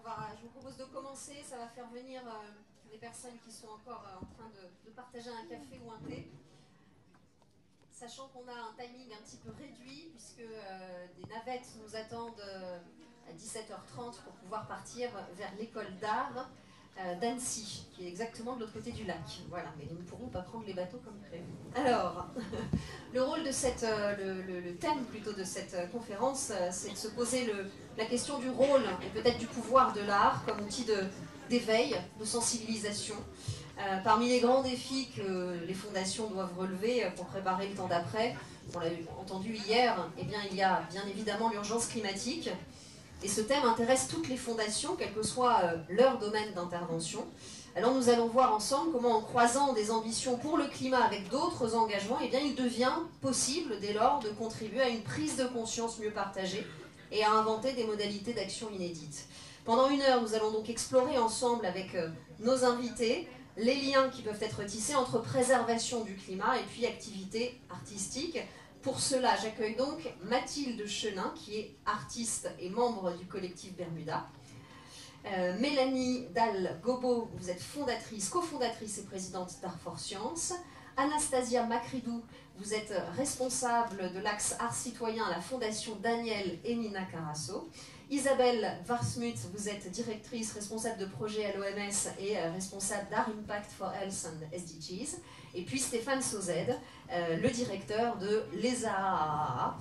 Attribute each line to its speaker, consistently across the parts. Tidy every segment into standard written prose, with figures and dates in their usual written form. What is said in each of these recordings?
Speaker 1: je vous propose de commencer. Ça va faire venir les personnes qui sont encore en train de partager un café ou un thé. Sachant qu'on a un timing un petit peu réduit, puisque des navettes nous attendent à 17h30 pour pouvoir partir vers l'école d'art d'Annecy, qui est exactement de l'autre côté du lac. Voilà, mais nous ne pourrons pas prendre les bateaux comme prévu. Alors, le rôle de le thème plutôt de cette conférence, c'est de se poser la question du rôle et peut-être du pouvoir de l'art comme outil d'éveil, de sensibilisation. Parmi les grands défis que les fondations doivent relever pour préparer le temps d'après, on l'a entendu hier, eh bien, il y a bien évidemment l'urgence climatique. Et ce thème intéresse toutes les fondations, quel que soit leur domaine d'intervention. Alors nous allons voir ensemble comment, en croisant des ambitions pour le climat avec d'autres engagements, eh bien, il devient possible dès lors de contribuer à une prise de conscience mieux partagée et à inventer des modalités d'action inédites. Pendant 1 heure, nous allons donc explorer ensemble avec nos invités les liens qui peuvent être tissés entre préservation du climat et puis activités artistiques. Pour cela, j'accueille donc Mathilde Chenin, qui est artiste et membre du collectif Bermuda. Mélanie Dalle-Gobo, vous êtes cofondatrice et présidente d'Art for Science. Anastasia Macridou, vous êtes responsable de l'axe art citoyen à la Fondation Daniel et Nina Carasso. Isabelle Warsmuth, vous êtes directrice, responsable de projet à l'OMS et responsable d'Art Impact for Health and SDGs. Et puis Stéphane Sauzède, le directeur de l'ESAA,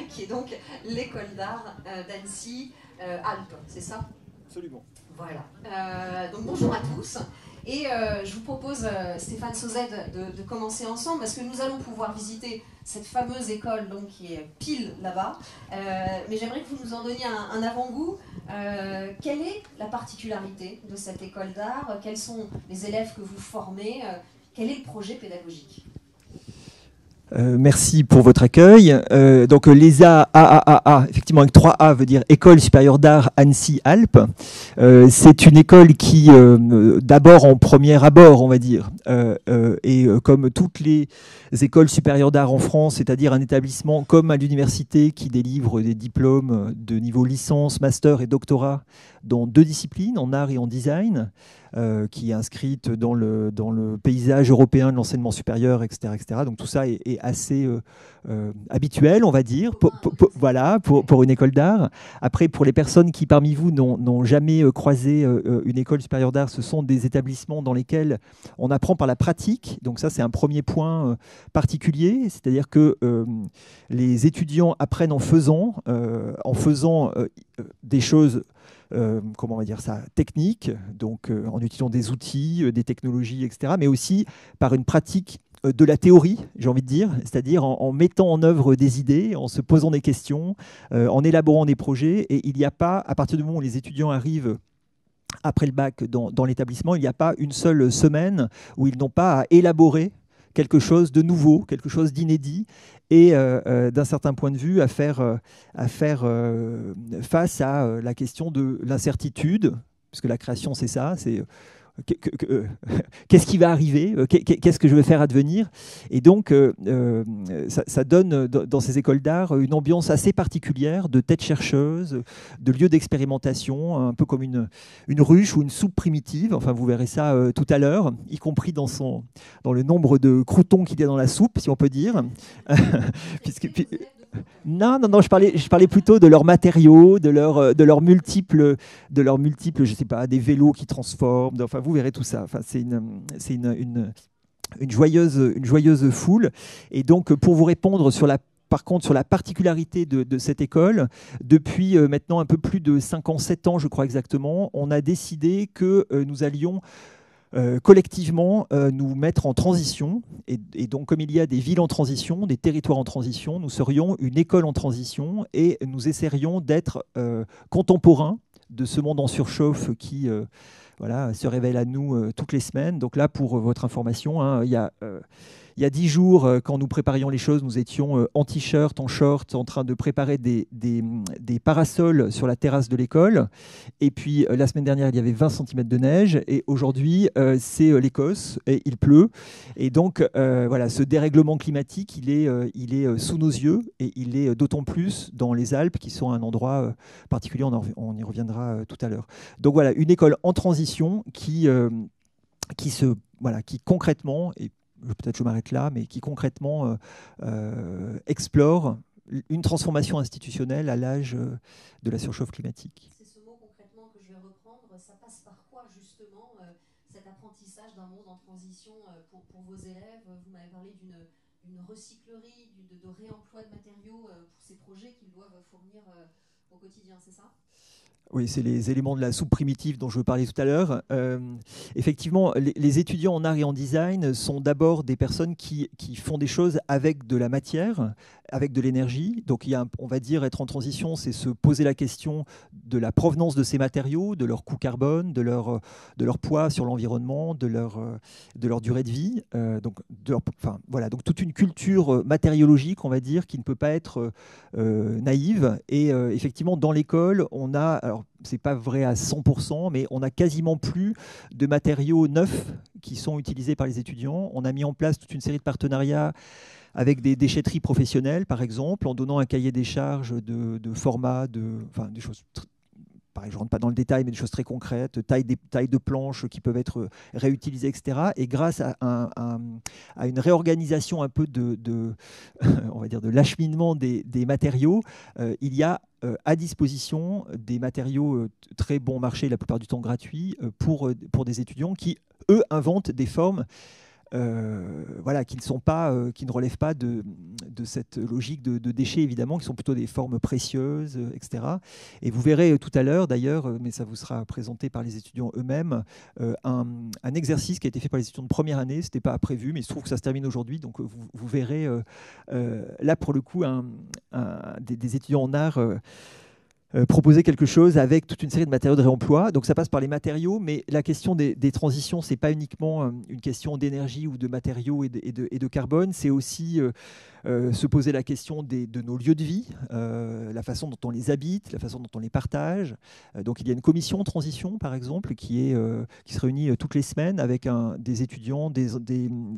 Speaker 1: qui est donc l'école d'art d'Annecy Alpes, c'est ça?
Speaker 2: Absolument.
Speaker 1: Voilà. Donc bonjour à tous. Et je vous propose, Stéphane Sauzède, de commencer ensemble parce que nous allons pouvoir visiter cette fameuse école donc, qui est pile là-bas. Mais j'aimerais que vous nous en donniez un avant-goût. Quelle est la particularité de cette école d'art? Quels sont les élèves que vous formez? Quel est le projet pédagogique?
Speaker 2: Merci pour votre accueil. Donc l'ESA AAAA, effectivement avec 3 A, veut dire École supérieure d'art Annecy-Alpes. C'est une école qui, d'abord en premier abord, on va dire, et comme toutes les écoles supérieures d'art en France, c'est-à-dire un établissement comme à l'université qui délivre des diplômes de niveau licence, master et doctorat dans 2 disciplines, en art et en design, qui est inscrite dans le paysage européen de l'enseignement supérieur, etc., etc. Donc tout ça est assez habituel, on va dire, voilà, pour une école d'art. Après, pour les personnes qui, parmi vous, n'ont jamais croisé une école supérieure d'art, ce sont des établissements dans lesquels on apprend par la pratique. Donc ça, c'est un premier point particulier, c'est-à-dire que les étudiants apprennent en faisant des choses comment on va dire ça, techniques, donc en utilisant des outils, des technologies, etc., mais aussi par une pratique de la théorie, j'ai envie de dire, c'est-à-dire en mettant en œuvre des idées, en se posant des questions, en élaborant des projets. Et il n'y a pas, à partir du moment où les étudiants arrivent après le bac dans l'établissement, il n'y a pas une seule semaine où ils n'ont pas à élaborer quelque chose de nouveau, quelque chose d'inédit, et d'un certain point de vue à faire face à la question de l'incertitude, puisque la création c'est ça, c'est qu'est-ce qui va arriver, qu'est-ce que je vais faire advenir. Et donc ça donne dans ces écoles d'art une ambiance assez particulière de tête chercheuse, de lieu d'expérimentation, un peu comme une ruche ou une soupe primitive. Enfin, vous verrez ça tout à l'heure, y compris dans le nombre de croûtons qu'il y a dans la soupe, si on peut dire. Non, je parlais plutôt de leurs matériaux, de leurs multiples, je sais pas, des vélos qui transforment. Enfin, vous verrez tout ça. Enfin, c'est une joyeuse foule. Et donc, pour vous répondre par contre, sur la particularité de cette école, depuis maintenant un peu plus de 5 ans, 7 ans, je crois exactement, on a décidé que nous allions collectivement nous mettre en transition. Et donc, comme il y a des villes en transition, des territoires en transition, nous serions une école en transition et nous essaierions d'être contemporains de ce monde en surchauffe qui se révèle à nous toutes les semaines. Donc là, pour votre information, hein, il il y a 10 jours, quand nous préparions les choses, nous étions en t-shirt, en short, en train de préparer des parasols sur la terrasse de l'école. Et puis, la semaine dernière, il y avait 20 cm de neige. Et aujourd'hui, c'est l'Écosse et il pleut. Et donc, voilà, ce dérèglement climatique, il est sous nos yeux et il est d'autant plus dans les Alpes, qui sont un endroit particulier. On y reviendra tout à l'heure. Donc voilà, une école en transition qui concrètement, et peut-être je m'arrête là, mais qui concrètement explore une transformation institutionnelle à l'âge de la surchauffe climatique.
Speaker 1: C'est ce mot concrètement que je vais reprendre. Ça passe par quoi justement cet apprentissage d'un monde en transition pour vos élèves? Vous m'avez parlé d'une recyclerie, de réemploi de matériaux pour ces projets qu'ils doivent fournir au quotidien, c'est ça?
Speaker 2: Oui, c'est les éléments de la soupe primitive dont je parlais tout à l'heure. Effectivement, les étudiants en art et en design sont d'abord des personnes qui font des choses avec de la matière, avec de l'énergie. Donc, on va dire, être en transition, c'est se poser la question de la provenance de ces matériaux, de leur coût carbone, de leur poids sur l'environnement, de leur durée de vie. Voilà, donc toute une culture matériologique, on va dire, qui ne peut pas être naïve. Et effectivement, dans l'école, on a... Alors, c'est pas vrai à 100%, mais on a quasiment plus de matériaux neufs qui sont utilisés par les étudiants. On a mis en place toute une série de partenariats avec des déchetteries professionnelles, par exemple, en donnant un cahier des charges de format, des choses. Pareil, je ne rentre pas dans le détail, mais des choses très concrètes, taille de planches qui peuvent être réutilisées, etc. Et grâce à une réorganisation un peu on va dire de l'acheminement des matériaux, il y a à disposition des matériaux très bon marché, la plupart du temps gratuits, pour des étudiants qui, eux, inventent des formes voilà, qui ne relèvent pas de cette logique de déchets, évidemment, qui sont plutôt des formes précieuses, etc. Et vous verrez tout à l'heure, d'ailleurs, mais ça vous sera présenté par les étudiants eux-mêmes, un exercice qui a été fait par les étudiants de première année. Ce n'était pas prévu, mais il se trouve que ça se termine aujourd'hui. Donc, vous verrez, là, pour le coup, des étudiants en art proposer quelque chose avec toute une série de matériaux de réemploi. Donc ça passe par les matériaux, mais la question des transitions, ce n'est pas uniquement une question d'énergie ou de matériaux et de carbone, c'est aussi se poser la question de nos lieux de vie, la façon dont on les habite, la façon dont on les partage. Donc il y a une commission transition, par exemple, qui se réunit toutes les semaines avec des étudiants, des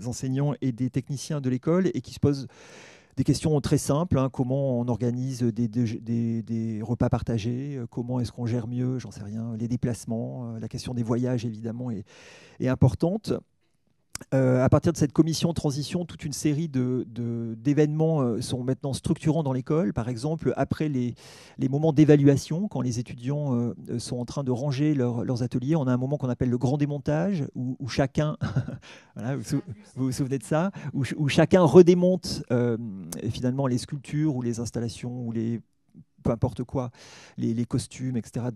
Speaker 2: enseignants et des techniciens de l'école et qui se pose des questions très simples, hein, comment on organise des repas partagés, comment est-ce qu'on gère mieux, j'en sais rien, les déplacements, la question des voyages évidemment est importante. À partir de cette commission transition, toute une série d'événements sont maintenant structurants dans l'école. Par exemple, après les moments d'évaluation, quand les étudiants sont en train de ranger leurs ateliers, on a un moment qu'on appelle le grand démontage, où chacun, voilà, vous vous souvenez de ça, où chacun redémonte finalement les sculptures ou les installations ou peu importe quoi, les costumes, etc.,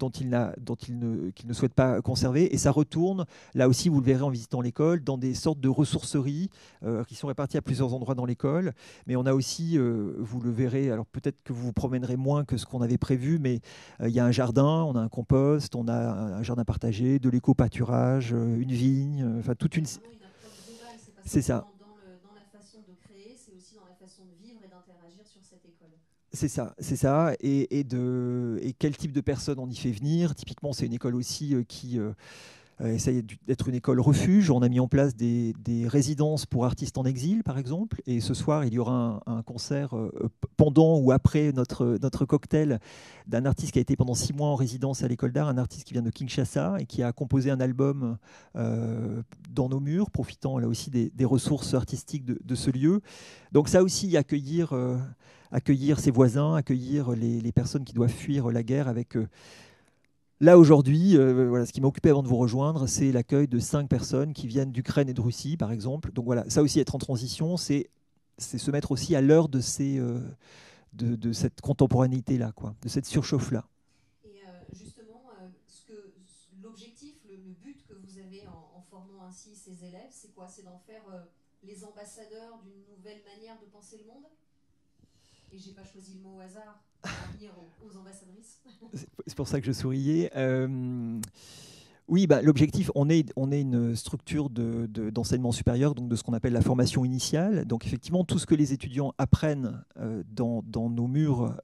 Speaker 2: qu'il ne souhaite pas conserver. Et ça retourne, là aussi, vous le verrez en visitant l'école, dans des sortes de ressourceries qui sont réparties à plusieurs endroits dans l'école. Mais on a aussi, vous le verrez, alors peut-être que vous vous promènerez moins que ce qu'on avait prévu, mais il y a un jardin, on a un compost, on a un jardin partagé, de l'éco-pâturage, une vigne, enfin toute une...
Speaker 1: C'est ça. Dans la façon de créer, c'est aussi dans la façon de vivre et d'interagir sur cette école.
Speaker 2: C'est ça. Et quel type de personnes on y fait venir? Typiquement, c'est une école aussi qui essaye d'être une école refuge. On a mis en place des résidences pour artistes en exil, par exemple. Et ce soir, il y aura un concert pendant ou après notre cocktail d'un artiste qui a été pendant 6 mois en résidence à l'école d'art, un artiste qui vient de Kinshasa et qui a composé un album dans nos murs, profitant là aussi des ressources artistiques de ce lieu. Donc ça aussi, accueillir ses voisins, accueillir les personnes qui doivent fuir la guerre avec... Là, aujourd'hui, voilà, ce qui m'a occupé avant de vous rejoindre, c'est l'accueil de 5 personnes qui viennent d'Ukraine et de Russie, par exemple. Donc voilà, ça aussi, être en transition, c'est se mettre aussi à l'heure de cette contemporanéité-là, de cette surchauffe-là.
Speaker 1: Et justement, l'objectif, le but que vous avez en formant ainsi ces élèves, c'est quoi? C'est d'en faire les ambassadeurs d'une nouvelle manière de penser le monde? Et j'ai pas choisi le mot au hasard pour en venir aux ambassadrices.
Speaker 2: C'est pour ça que je souriais. Oui, l'objectif, on est une structure d'enseignement supérieur, donc de ce qu'on appelle la formation initiale. Donc effectivement, tout ce que les étudiants apprennent dans nos murs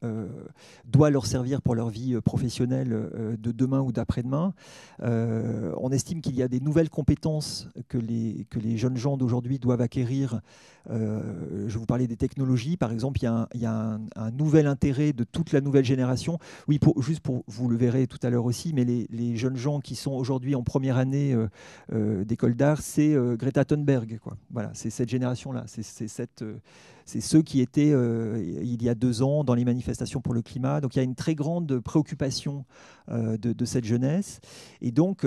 Speaker 2: doit leur servir pour leur vie professionnelle de demain ou d'après-demain. On estime qu'il y a des nouvelles compétences que les jeunes gens d'aujourd'hui doivent acquérir. Je vous parlais des technologies, par exemple, il y a un nouvel intérêt de toute la nouvelle génération. Oui, vous le verrez tout à l'heure aussi, mais les jeunes gens qui sont aujourd'hui en première année d'école d'art, c'est Greta Thunberg, quoi. Voilà, c'est cette génération-là. C'est ceux qui étaient, il y a 2 ans, dans les manifestations pour le climat. Donc il y a une très grande préoccupation de cette jeunesse. Et donc,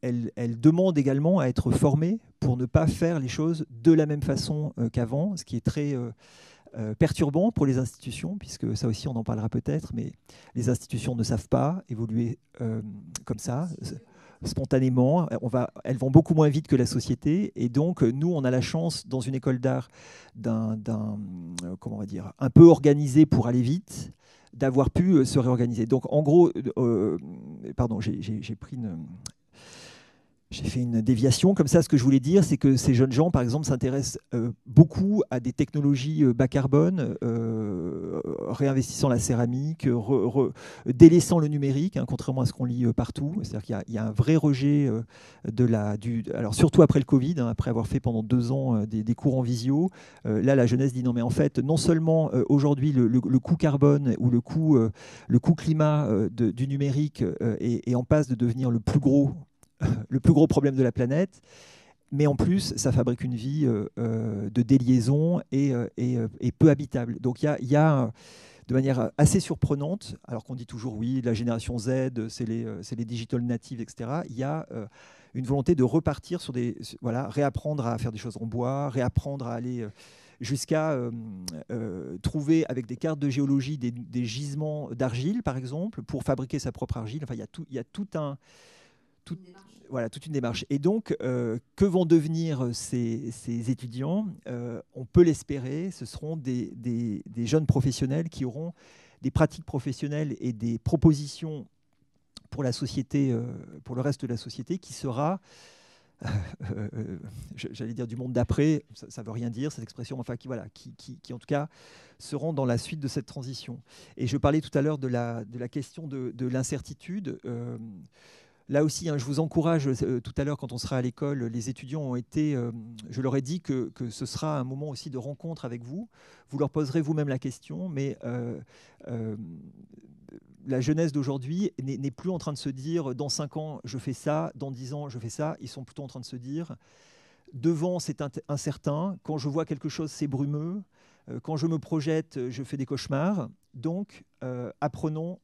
Speaker 2: elle demande également à être formée pour ne pas faire les choses de la même façon qu'avant, ce qui est très perturbant pour les institutions, puisque ça aussi on en parlera peut-être, mais les institutions ne savent pas évoluer comme ça, spontanément. Elles vont beaucoup moins vite que la société, et donc nous on a la chance dans une école d'art comment on va dire, un peu organisée pour aller vite, d'avoir pu se réorganiser. Donc en gros, pardon, j'ai pris j'ai fait une déviation. Comme ça, ce que je voulais dire, c'est que ces jeunes gens, par exemple, s'intéressent beaucoup à des technologies bas carbone, réinvestissant la céramique, délaissant le numérique, hein, contrairement à ce qu'on lit partout. C'est-à-dire qu'il y a un vrai rejet alors surtout après le Covid, hein, après avoir fait pendant 2 ans des cours en visio. Là, la jeunesse dit non, mais en fait, non seulement aujourd'hui le coût carbone ou le coût climat du numérique est en passe de devenir le plus gros problème de la planète, mais en plus, ça fabrique une vie de déliaison et peu habitable. Donc il y a de manière assez surprenante, alors qu'on dit toujours oui, la génération Z, c'est les digital natives, etc., il y a une volonté de repartir réapprendre à faire des choses en bois, réapprendre à aller jusqu'à trouver avec des cartes de géologie des gisements d'argile, par exemple, pour fabriquer sa propre argile. Enfin, il y a toute une démarche. Et donc, que vont devenir ces étudiants on peut l'espérer, ce seront des jeunes professionnels qui auront des pratiques professionnelles et des propositions pour la société, pour le reste de la société, qui sera, j'allais dire du monde d'après, ça ne veut rien dire cette expression, enfin qui en tout cas seront dans la suite de cette transition. Et je parlais tout à l'heure de la question de l'incertitude. Là aussi, hein, je vous encourage, tout à l'heure quand on sera à l'école, les étudiants ont été, je leur ai dit que ce sera un moment aussi de rencontre avec vous. Vous leur poserez vous-même la question, mais la jeunesse d'aujourd'hui n'est plus en train de se dire dans 5 ans je fais ça, dans 10 ans je fais ça. Ils sont plutôt en train de se dire devant c'est incertain, quand je vois quelque chose c'est brumeux, quand je me projette je fais des cauchemars. Donc apprenons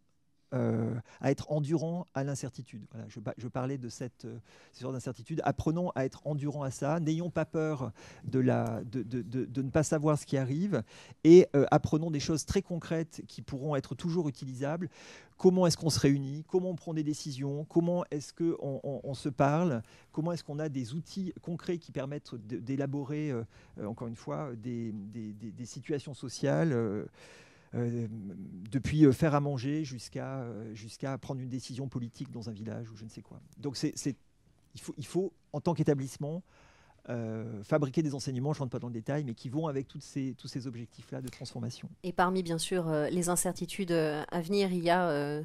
Speaker 2: à être endurant à l'incertitude. Voilà, je parlais de cette sorte d'incertitude. Apprenons à être endurant à ça. N'ayons pas peur de ne pas savoir ce qui arrive, et apprenons des choses très concrètes qui pourront être toujours utilisables. Comment est-ce qu'on se réunit? Comment on prend des décisions? Comment est-ce qu'on se parle? Comment est-ce qu'on a des outils concrets qui permettent d'élaborer, encore une fois, des situations sociales depuis faire à manger jusqu'à prendre une décision politique dans un village ou je ne sais quoi. Donc il faut, en tant qu'établissement, fabriquer des enseignements, je ne rentre pas dans le détail, mais qui vont avec tous ces objectifs-là de transformation.
Speaker 3: Et parmi, bien sûr, les incertitudes à venir, il y a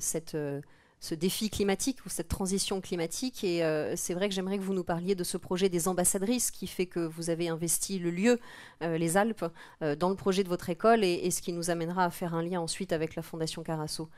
Speaker 3: ce défi climatique ou cette transition climatique. Et c'est vrai que j'aimerais que vous nous parliez de ce projet des ambassadrices qui fait que vous avez investi le lieu, les Alpes, dans le projet de votre école, et ce qui nous amènera à faire un lien ensuite avec la Fondation Carasso.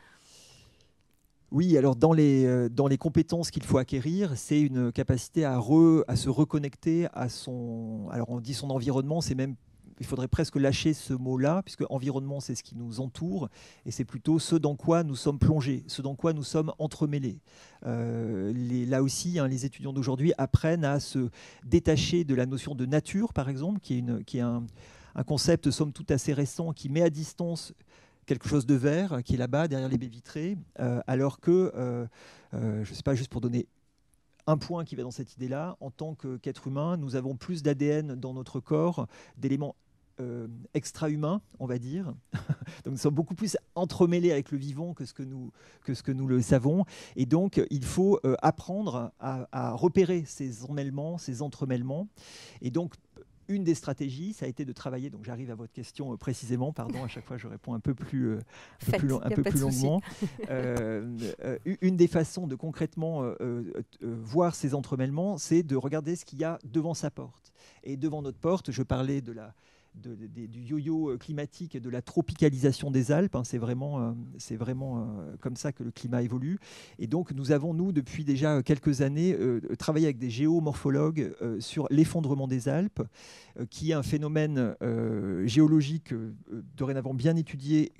Speaker 2: Oui, alors dans les compétences qu'il faut acquérir, c'est une capacité à se reconnecter à son... Alors on dit son environnement, c'est même... Il faudrait presque lâcher ce mot-là, puisque environnement, c'est ce qui nous entoure, et c'est plutôt ce dans quoi nous sommes plongés, ce dans quoi nous sommes entremêlés. Là aussi, hein, les étudiants d'aujourd'hui apprennent à se détacher de la notion de nature, par exemple, qui est un concept, somme toute, assez récent, qui met à distance quelque chose de vert, qui est là-bas, derrière les baies vitrées, alors que, je ne sais pas, juste pour donner un point qui va dans cette idée-là, en tant qu'être humain, nous avons plus d'ADN dans notre corps, d'éléments extra-humain, on va dire. Donc nous sommes beaucoup plus entremêlés avec le vivant que ce que nous le savons. Et donc il faut apprendre à repérer ces emmêlements, ces entremêlements. Et donc une des stratégies, ça a été de travailler, donc j'arrive à votre question précisément, pardon, à chaque fois je réponds un peu plus longuement. Une des façons de concrètement voir ces entremêlements, c'est de regarder ce qu'il y a devant sa porte. Et devant notre porte, je parlais du yo-yo climatique et de la tropicalisation des Alpes. C'est vraiment comme ça que le climat évolue. Et donc, nous avons, depuis déjà quelques années, travaillé avec des géomorphologues sur l'effondrement des Alpes, qui est un phénomène géologique dorénavant bien étudié,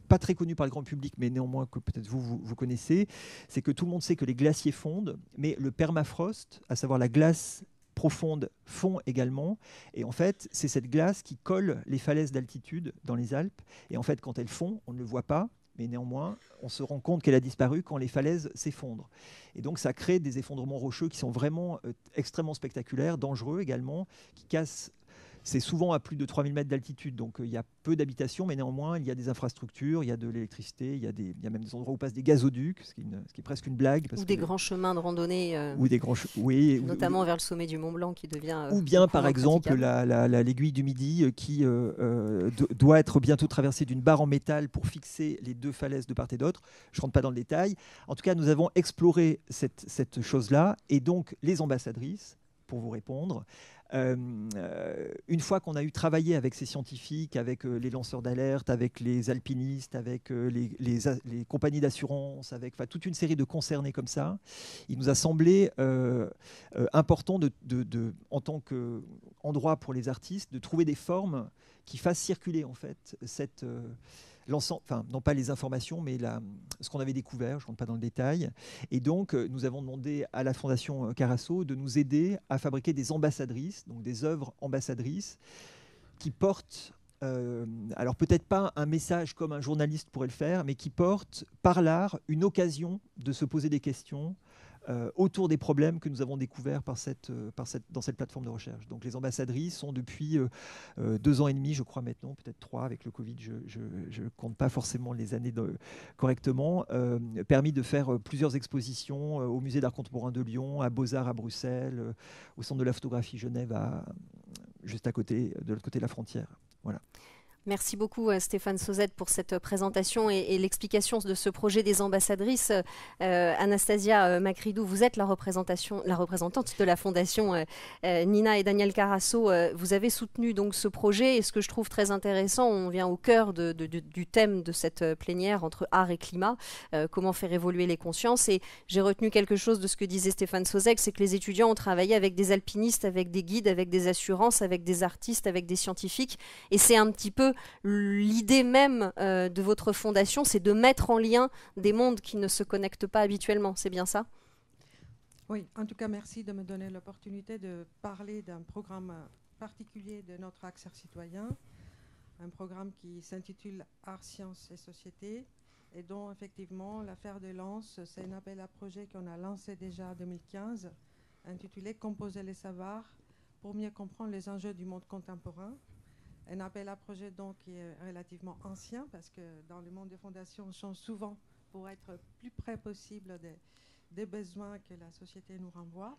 Speaker 2: pas très connu par le grand public, mais néanmoins que peut-être vous connaissez. C'est que tout le monde sait que les glaciers fondent, mais le permafrost, à savoir la glace profonde, fond également. Et en fait, c'est cette glace qui colle les falaises d'altitude dans les Alpes. Et en fait, quand elle fond, on ne le voit pas, mais néanmoins, on se rend compte qu'elle a disparu quand les falaises s'effondrent. Et donc, ça crée des effondrements rocheux qui sont vraiment extrêmement spectaculaires, dangereux également, qui cassent. C'est souvent à plus de 3000 mètres d'altitude, donc il y a peu d'habitations, mais néanmoins, il y a des infrastructures, il y a de l'électricité, il y a même des endroits où passent des gazoducs, ce qui est presque une blague.
Speaker 3: Ou des grands chemins de randonnée, notamment vers le sommet du Mont Blanc qui devient...
Speaker 2: ou bien, par exemple, l'aiguille du Midi qui doit être bientôt traversée d'une barre en métal pour fixer les deux falaises de part et d'autre. Je ne rentre pas dans le détail. En tout cas, nous avons exploré cette chose-là, et donc les ambassadrices, pour vous répondre, une fois qu'on a eu travaillé avec ces scientifiques, avec les lanceurs d'alerte, avec les alpinistes, avec les compagnies d'assurance, avec toute une série de concernés comme ça, il nous a semblé important en tant qu'endroit pour les artistes de trouver des formes qui fassent circuler en fait l'ensemble, enfin non pas les informations, mais ce qu'on avait découvert, je ne rentre pas dans le détail. Et donc, nous avons demandé à la Fondation Carasso de nous aider à fabriquer des ambassadrices, donc des œuvres ambassadrices qui portent, alors peut-être pas un message comme un journaliste pourrait le faire, mais qui portent par l'art une occasion de se poser des questions autour des problèmes que nous avons découverts dans cette plateforme de recherche. Donc les ambassadrices sont depuis 2 ans et demi, je crois maintenant, peut-être 3 avec le Covid, je ne compte pas forcément les années correctement, permis de faire plusieurs expositions au Musée d'Art Contemporain de Lyon, à Beaux-Arts à Bruxelles, au Centre de la Photographie Genève, juste à côté, de l'autre côté de la frontière. Voilà.
Speaker 3: Merci beaucoup Stéphane Sauzet pour cette présentation et l'explication de ce projet des ambassadrices. Anastasia Macridou, vous êtes la représentante de la Fondation Nina et Daniel Carasso. Vous avez soutenu donc ce projet, et ce que je trouve très intéressant, on vient au cœur du thème de cette plénière entre art et climat, comment faire évoluer les consciences. Et j'ai retenu quelque chose de ce que disait Stéphane Sauzet, c'est que les étudiants ont travaillé avec des alpinistes, avec des guides, avec des assurances, avec des artistes, avec des scientifiques, et c'est un petit peu l'idée même de votre fondation, c'est de mettre en lien des mondes qui ne se connectent pas habituellement. C'est bien ça ?
Speaker 4: Oui, en tout cas, merci de me donner l'opportunité de parler d'un programme particulier de notre Axe citoyen, un programme qui s'intitule Art, Sciences et Société, et dont effectivement l'affaire de lance, c'est un appel à projet qu'on a lancé déjà en 2015, intitulé Composer les savoirs pour mieux comprendre les enjeux du monde contemporain. Un appel à projet donc qui est relativement ancien, parce que dans le monde des fondations, on change souvent pour être plus près possible des besoins que la société nous renvoie.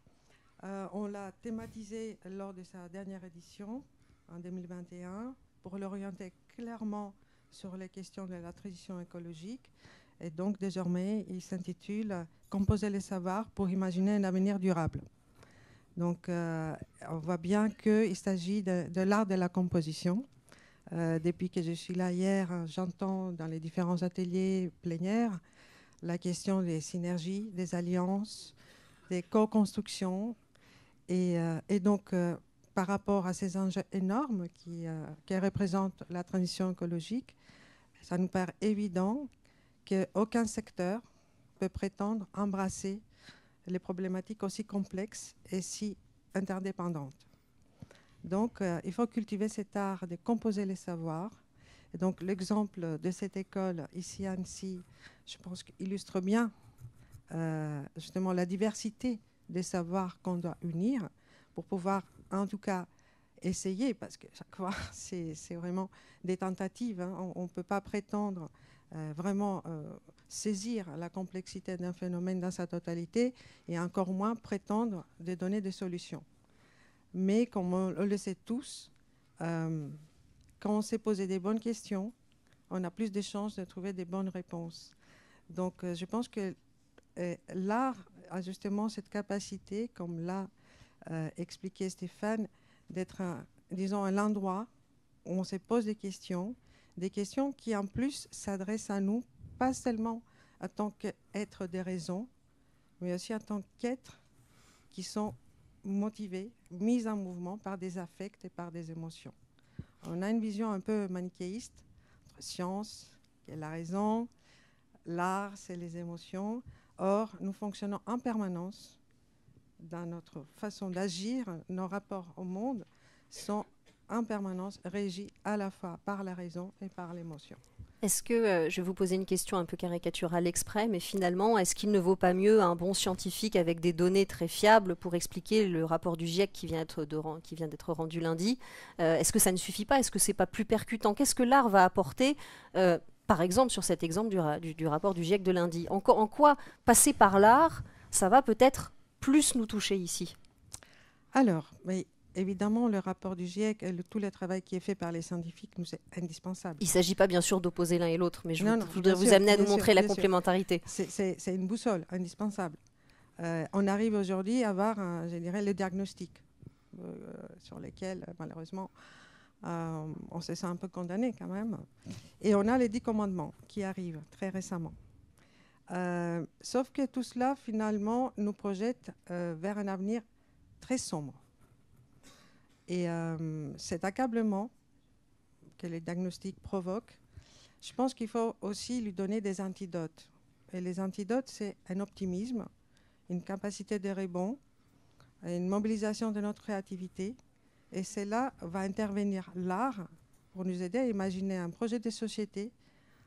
Speaker 4: On l'a thématisé lors de sa dernière édition en 2021 pour l'orienter clairement sur les questions de la transition écologique. Et donc désormais, il s'intitule « Composer les savoirs pour imaginer un avenir durable ». Donc, on voit bien qu'il s'agit de l'art de la composition. Depuis que je suis là hier, j'entends dans les différents ateliers plénières la question des synergies, des alliances, des co-constructions. Et donc, par rapport à ces enjeux énormes qui représentent la transition écologique, ça nous paraît évident qu'aucun secteur peut prétendre embrasser les problématiques aussi complexes et si interdépendantes. Donc, il faut cultiver cet art de composer les savoirs. Et donc, l'exemple de cette école ici à Annecy, je pense qu'illustre bien justement la diversité des savoirs qu'on doit unir pour pouvoir, en tout cas, essayer, parce que chaque fois, c'est vraiment des tentatives. Hein. On ne peut pas prétendre vraiment saisir la complexité d'un phénomène dans sa totalité et encore moins prétendre de donner des solutions. Mais comme on le sait tous, quand on s'est posé des bonnes questions, on a plus de chances de trouver des bonnes réponses. Donc je pense que l'art a justement cette capacité, comme l'a expliqué Stéphane, d'être, disons, un endroit où on se pose des questions qui en plus s'adressent à nous, pas seulement en tant qu'être des raisons, mais aussi en tant qu'êtres qui sont motivés, mis en mouvement par des affects et par des émotions. On a une vision un peu manichéiste, entre science, qui est la raison, l'art, c'est les émotions. Or, nous fonctionnons en permanence dans notre façon d'agir, nos rapports au monde sont en permanence régis à la fois par la raison et par l'émotion.
Speaker 3: Est-ce que, je vais vous poser une question un peu caricaturale exprès, mais finalement, est-ce qu'il ne vaut pas mieux un bon scientifique avec des données très fiables pour expliquer le rapport du GIEC qui vient d'être rendu lundi? Est-ce que ça ne suffit pas? Est-ce que c'est pas plus percutant? Qu'est-ce que l'art va apporter par exemple, sur cet exemple du rapport du GIEC de lundi? En quoi passer par l'art, ça va peut-être plus nous toucher ici?
Speaker 4: Alors, mais évidemment, le rapport du GIEC et tout le travail qui est fait par les scientifiques nous est indispensable.
Speaker 3: Il ne s'agit pas bien sûr d'opposer l'un et l'autre, mais je voudrais vous
Speaker 4: sûr,
Speaker 3: amener à nous montrer la
Speaker 4: sûr.
Speaker 3: complémentarité.
Speaker 4: C'est une boussole indispensable. On arrive aujourd'hui à avoir, je dirais, le diagnostic sur lesquels, malheureusement, on se sent un peu condamné quand même. Et on a les 10 commandements qui arrivent très récemment. Sauf que tout cela, finalement, nous projette vers un avenir très sombre. Et cet accablement que les diagnostics provoquent, je pense qu'il faut aussi lui donner des antidotes. Et les antidotes, c'est un optimisme, une capacité de rebond, une mobilisation de notre créativité. Et c'est là va intervenir l'art pour nous aider à imaginer un projet de société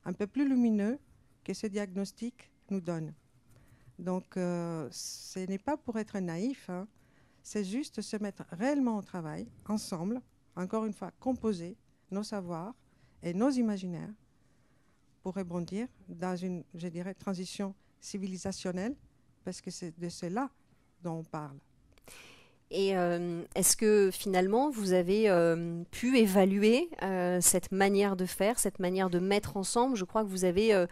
Speaker 4: un peu plus lumineux que ce diagnostic nous donne. Donc, ce n'est pas pour être naïf, hein, c'est juste se mettre réellement au travail, ensemble, encore une fois, composer nos savoirs et nos imaginaires pour rebondir dans une, je dirais, transition civilisationnelle, parce que c'est de cela dont on parle.
Speaker 3: Et est-ce que finalement vous avez pu évaluer cette manière de faire, cette manière de mettre ensemble? Je crois que vous avez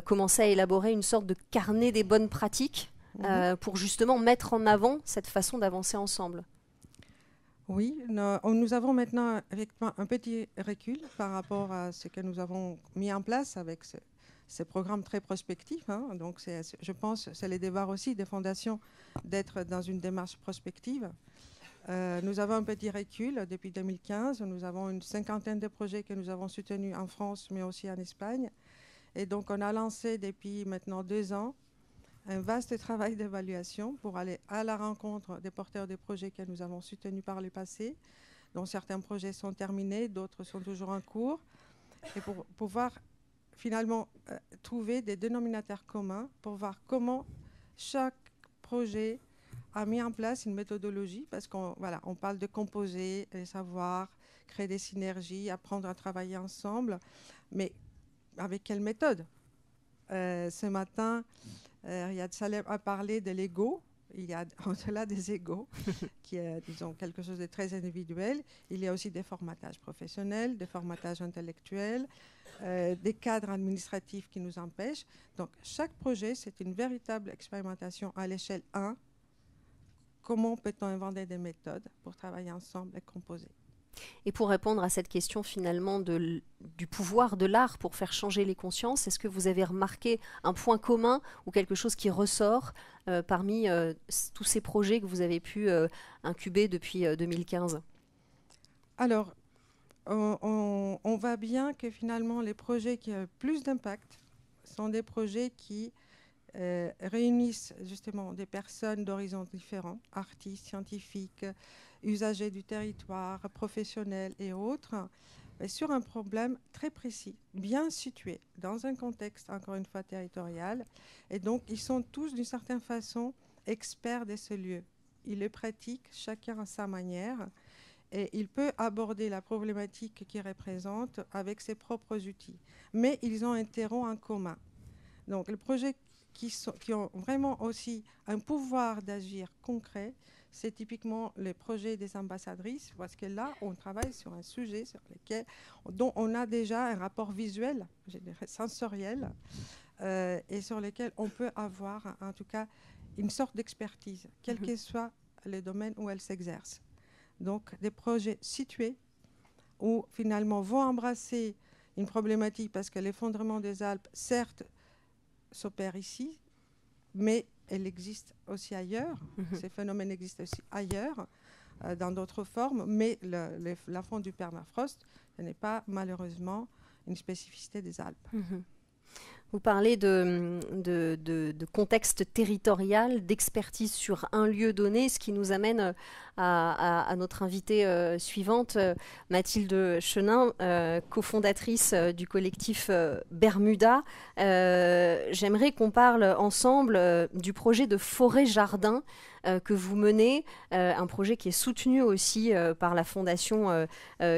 Speaker 3: commencé à élaborer une sorte de carnet des bonnes pratiques pour justement mettre en avant cette façon d'avancer ensemble.
Speaker 4: Oui, nous avons maintenant avec un petit recul par rapport à ce que nous avons mis en place avec ces programmes très prospectifs. Hein. Donc, je pense que c'est le devoir aussi des fondations d'être dans une démarche prospective. Nous avons un petit recul depuis 2015. Nous avons une 50aine de projets que nous avons soutenus en France, mais aussi en Espagne. Et donc, on a lancé depuis maintenant 2 ans un vaste travail d'évaluation pour aller à la rencontre des porteurs de projets que nous avons soutenus par le passé, dont certains projets sont terminés, d'autres sont toujours en cours, et pour pouvoir finalement trouver des dénominateurs communs pour voir comment chaque projet a mis en place une méthodologie, parce qu'on on parle de composer les savoirs, créer des synergies, apprendre à travailler ensemble, mais avec quelle méthode? Ce matin, Riyad Salem a parlé de l'ego. Il y a au-delà des égos, qui est, disons, quelque chose de très individuel, il y a aussi des formatages professionnels, des formatages intellectuels, des cadres administratifs qui nous empêchent. Donc, chaque projet, c'est une véritable expérimentation à l'échelle 1. Comment peut-on inventer des méthodes pour travailler ensemble et composer?
Speaker 3: Et pour répondre à cette question finalement du pouvoir de l'art pour faire changer les consciences, est-ce que vous avez remarqué un point commun ou quelque chose qui ressort parmi tous ces projets que vous avez pu incuber depuis 2015? Alors,
Speaker 4: on voit bien que finalement les projets qui ont le plus d'impact sont des projets qui réunissent justement des personnes d'horizons différents, artistes, scientifiques, usagers du territoire, professionnels et autres, sur un problème très précis, bien situé, dans un contexte, encore une fois, territorial. Et donc, ils sont tous, d'une certaine façon, experts de ce lieu. Ils le pratiquent, chacun à sa manière. et il peut aborder la problématique qu'il représente avec ses propres outils. Mais ils ont un terreau en commun. Donc, les projets qui ont vraiment aussi un pouvoir d'agir concret, c'est typiquement les projets des ambassadrices, parce que là, on travaille sur un sujet dont on a déjà un rapport visuel, je dirais sensoriel, et sur lequel on peut avoir, en tout cas, une sorte d'expertise, quel que soit le domaine où elle s'exerce. Donc, des projets situés où, finalement, vont embrasser une problématique, parce que l'effondrement des Alpes, certes, s'opère ici, mais elle existe aussi ailleurs. Ces phénomènes existent aussi ailleurs, dans d'autres formes, mais la fonte du permafrost, ce n'est pas malheureusement une spécificité des Alpes.
Speaker 3: Vous parlez de contexte territorial, d'expertise sur un lieu donné, ce qui nous amène à notre invitée suivante, Mathilde Chenin, cofondatrice du collectif Bermuda. J'aimerais qu'on parle ensemble du projet de forêt-jardin que vous menez, un projet qui est soutenu aussi par la Fondation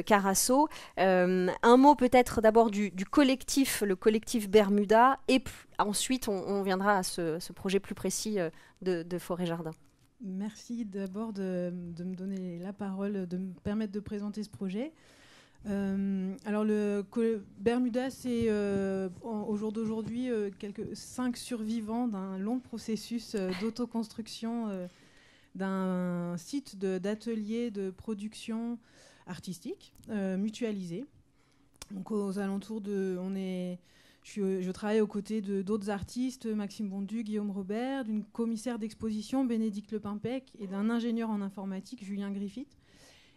Speaker 3: Carasso. Un mot peut-être d'abord du collectif, le collectif Bermuda, et ensuite on viendra à ce projet plus précis de forêt-jardin.
Speaker 5: Merci d'abord de me donner la parole, de me permettre de présenter ce projet. Alors le Bermuda, c'est au jour d'aujourd'hui 5 survivants d'un long processus d'autoconstruction d'un site d'atelier de production artistique mutualisé. Donc aux alentours de... Je travaille aux côtés d'autres artistes, Maxime Bondu, Guillaume Robert, d'une commissaire d'exposition, Bénédicte Lepimpec, et d'un ingénieur en informatique, Julien Griffith.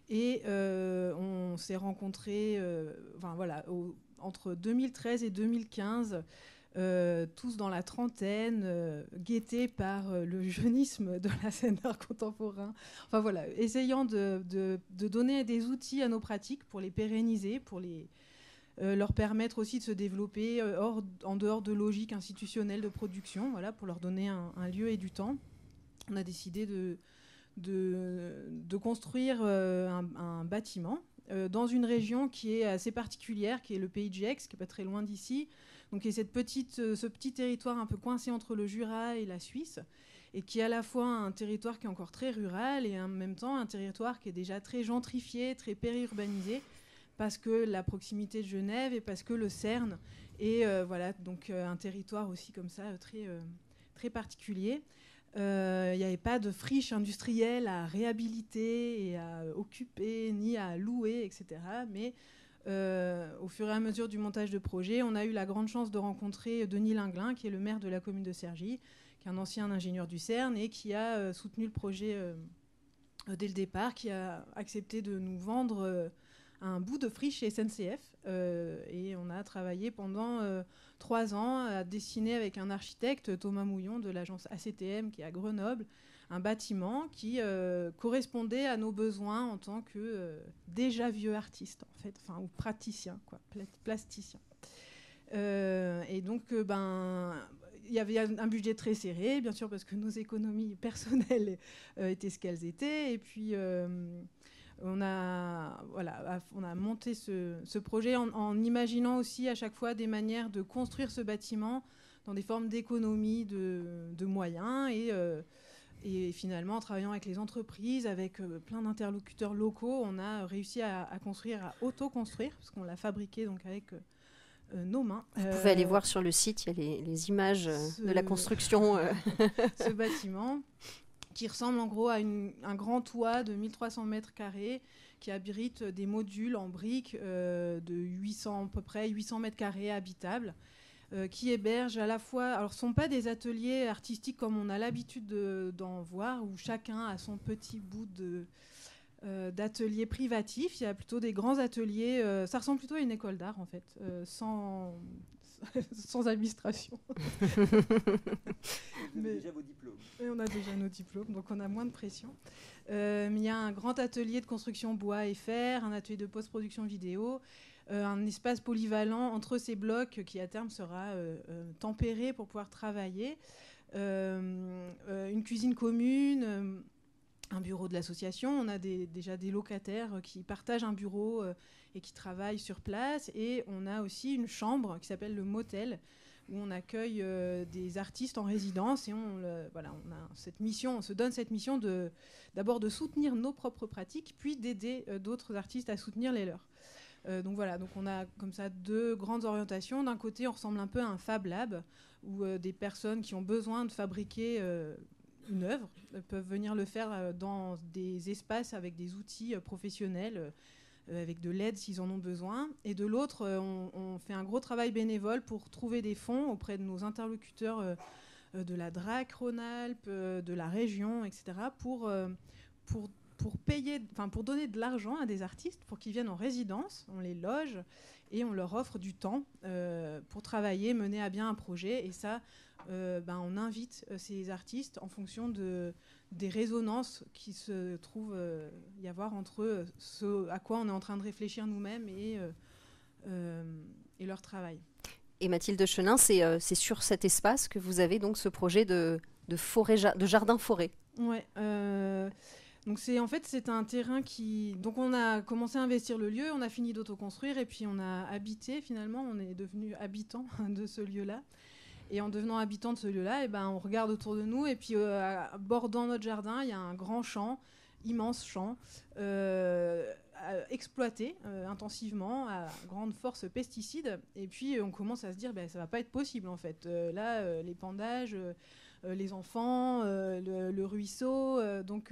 Speaker 5: Et on s'est rencontrés entre 2013 et 2015, tous dans la trentaine, guettés par le jeunisme de la scène d'art contemporain. Enfin voilà, essayant de donner des outils à nos pratiques pour les pérenniser, pour leur permettre aussi de se développer en dehors de logiques institutionnelles de production, voilà, pour leur donner un lieu et du temps. On a décidé de construire un bâtiment dans une région qui est assez particulière, qui est le Pays de Gex, qui n'est pas très loin d'ici. Donc, il y a ce petit territoire un peu coincé entre le Jura et la Suisse, et qui est à la fois un territoire qui est encore très rural et en même temps un territoire qui est déjà très gentrifié, très périurbanisé, parce que la proximité de Genève et parce que le Cern est donc un territoire aussi comme ça très particulier. Il n'y avait pas de friche industrielle à réhabiliter et à occuper, ni à louer, etc. Mais au fur et à mesure du montage de projet, on a eu la grande chance de rencontrer Denis Linglin, qui est le maire de la commune de Cergy, qui est un ancien ingénieur du CERN et qui a soutenu le projet dès le départ, qui a accepté de nous vendre un bout de friche SNCF. Et on a travaillé pendant 3 ans à dessiner avec un architecte, Thomas Mouillon, de l'agence ACTM, qui est à Grenoble, un bâtiment qui correspondait à nos besoins en tant que déjà vieux artistes, en fait, ou praticiens, plasticiens. Et donc, il y avait un budget très serré, bien sûr, parce que nos économies personnelles étaient ce qu'elles étaient. Et puis, on a monté ce projet en imaginant aussi à chaque fois des manières de construire ce bâtiment dans des formes d'économie de moyens et finalement, en travaillant avec les entreprises, avec plein d'interlocuteurs locaux, on a réussi à auto-construire, parce qu'on l'a fabriqué donc avec nos mains.
Speaker 3: Vous pouvez aller voir sur le site, il y a les images de la construction.
Speaker 5: Ce bâtiment, qui ressemble en gros à un grand toit de 1300 mètres carrés, qui abrite des modules en briques de à peu près 800 mètres carrés habitables, qui hébergent à la fois... Alors, ce ne sont pas des ateliers artistiques comme on a l'habitude d'en voir, où chacun a son petit bout d'atelier privatif. Il y a plutôt des grands ateliers. Ça ressemble plutôt à une école d'art, en fait, sans administration.
Speaker 2: Mais déjà vos diplômes.
Speaker 5: Et on a déjà nos diplômes, donc on a moins de pression. Il y a un grand atelier de construction bois et fer, un atelier de post-production vidéo, un espace polyvalent entre ces blocs qui à terme sera tempéré pour pouvoir travailler, une cuisine commune, un bureau de l'association. On a déjà des locataires qui partagent un bureau et qui travaillent sur place. Et on a aussi une chambre qui s'appelle le motel, où on accueille des artistes en résidence. Et on a cette mission, on se donne cette mission d'abord de soutenir nos propres pratiques, puis d'aider d'autres artistes à soutenir les leurs. Donc on a comme ça 2 grandes orientations. D'un côté, on ressemble un peu à un Fab Lab, où des personnes qui ont besoin de fabriquer une œuvre peuvent venir le faire dans des espaces avec des outils professionnels, avec de l'aide s'ils en ont besoin. Et de l'autre, on fait un gros travail bénévole pour trouver des fonds auprès de nos interlocuteurs de la DRAC Rhône-Alpes, de la région, etc., pour donner de l'argent à des artistes pour qu'ils viennent en résidence. On les loge et on leur offre du temps pour travailler, mener à bien un projet. Et ça, on invite ces artistes en fonction des résonances qui se trouvent y avoir entre ce à quoi on est en train de réfléchir nous-mêmes et leur travail.
Speaker 3: Et Mathilde Chenin, c'est sur cet espace que vous avez donc ce projet de jardin-forêt.
Speaker 5: Ouais. Donc c'est un terrain donc on a commencé à investir le lieu, on a fini d'autoconstruire et puis on a habité finalement, on est devenu habitant de ce lieu-là. Et en devenant habitant de ce lieu-là, on regarde autour de nous et puis bordant notre jardin, il y a un grand champ, immense champ, exploité intensivement à grande force pesticides. Et puis on commence à se dire ça va pas être possible en fait. Les pendages, les enfants, le ruisseau. Donc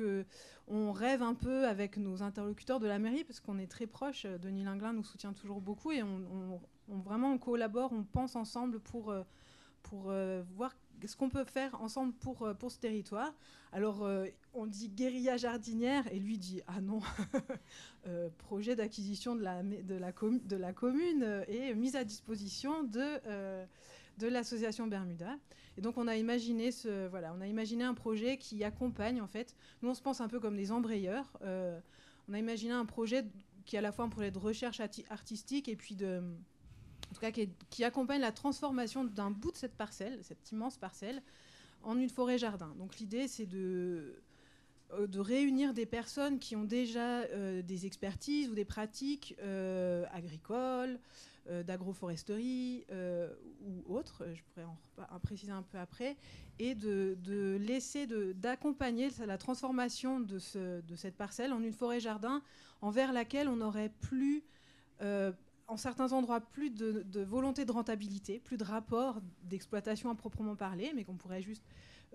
Speaker 5: on rêve un peu avec nos interlocuteurs de la mairie parce qu'on est très proches. Denis Linglin nous soutient toujours beaucoup et on collabore, on pense ensemble pour voir ce qu'on peut faire ensemble pour ce territoire. Alors, on dit guérilla jardinière, et lui dit « Ah non, projet d'acquisition de la commune et mise à disposition de l'association Bermuda ». Et donc, on a imaginé un projet qui accompagne, en fait. Nous, on se pense un peu comme des embrayeurs. On a imaginé un projet qui est à la fois un projet de recherche artistique et puis en tout cas qui accompagne la transformation d'un bout de cette parcelle, cette immense parcelle, en une forêt-jardin. Donc l'idée, c'est de réunir des personnes qui ont déjà des expertises ou des pratiques agricoles, d'agroforesterie ou autres, je pourrais en préciser un peu après, et d'accompagner la transformation de cette parcelle en une forêt-jardin envers laquelle on n'aurait plus... en certains endroits, plus de volonté de rentabilité, plus de rapport d'exploitation à proprement parler, mais qu'on pourrait juste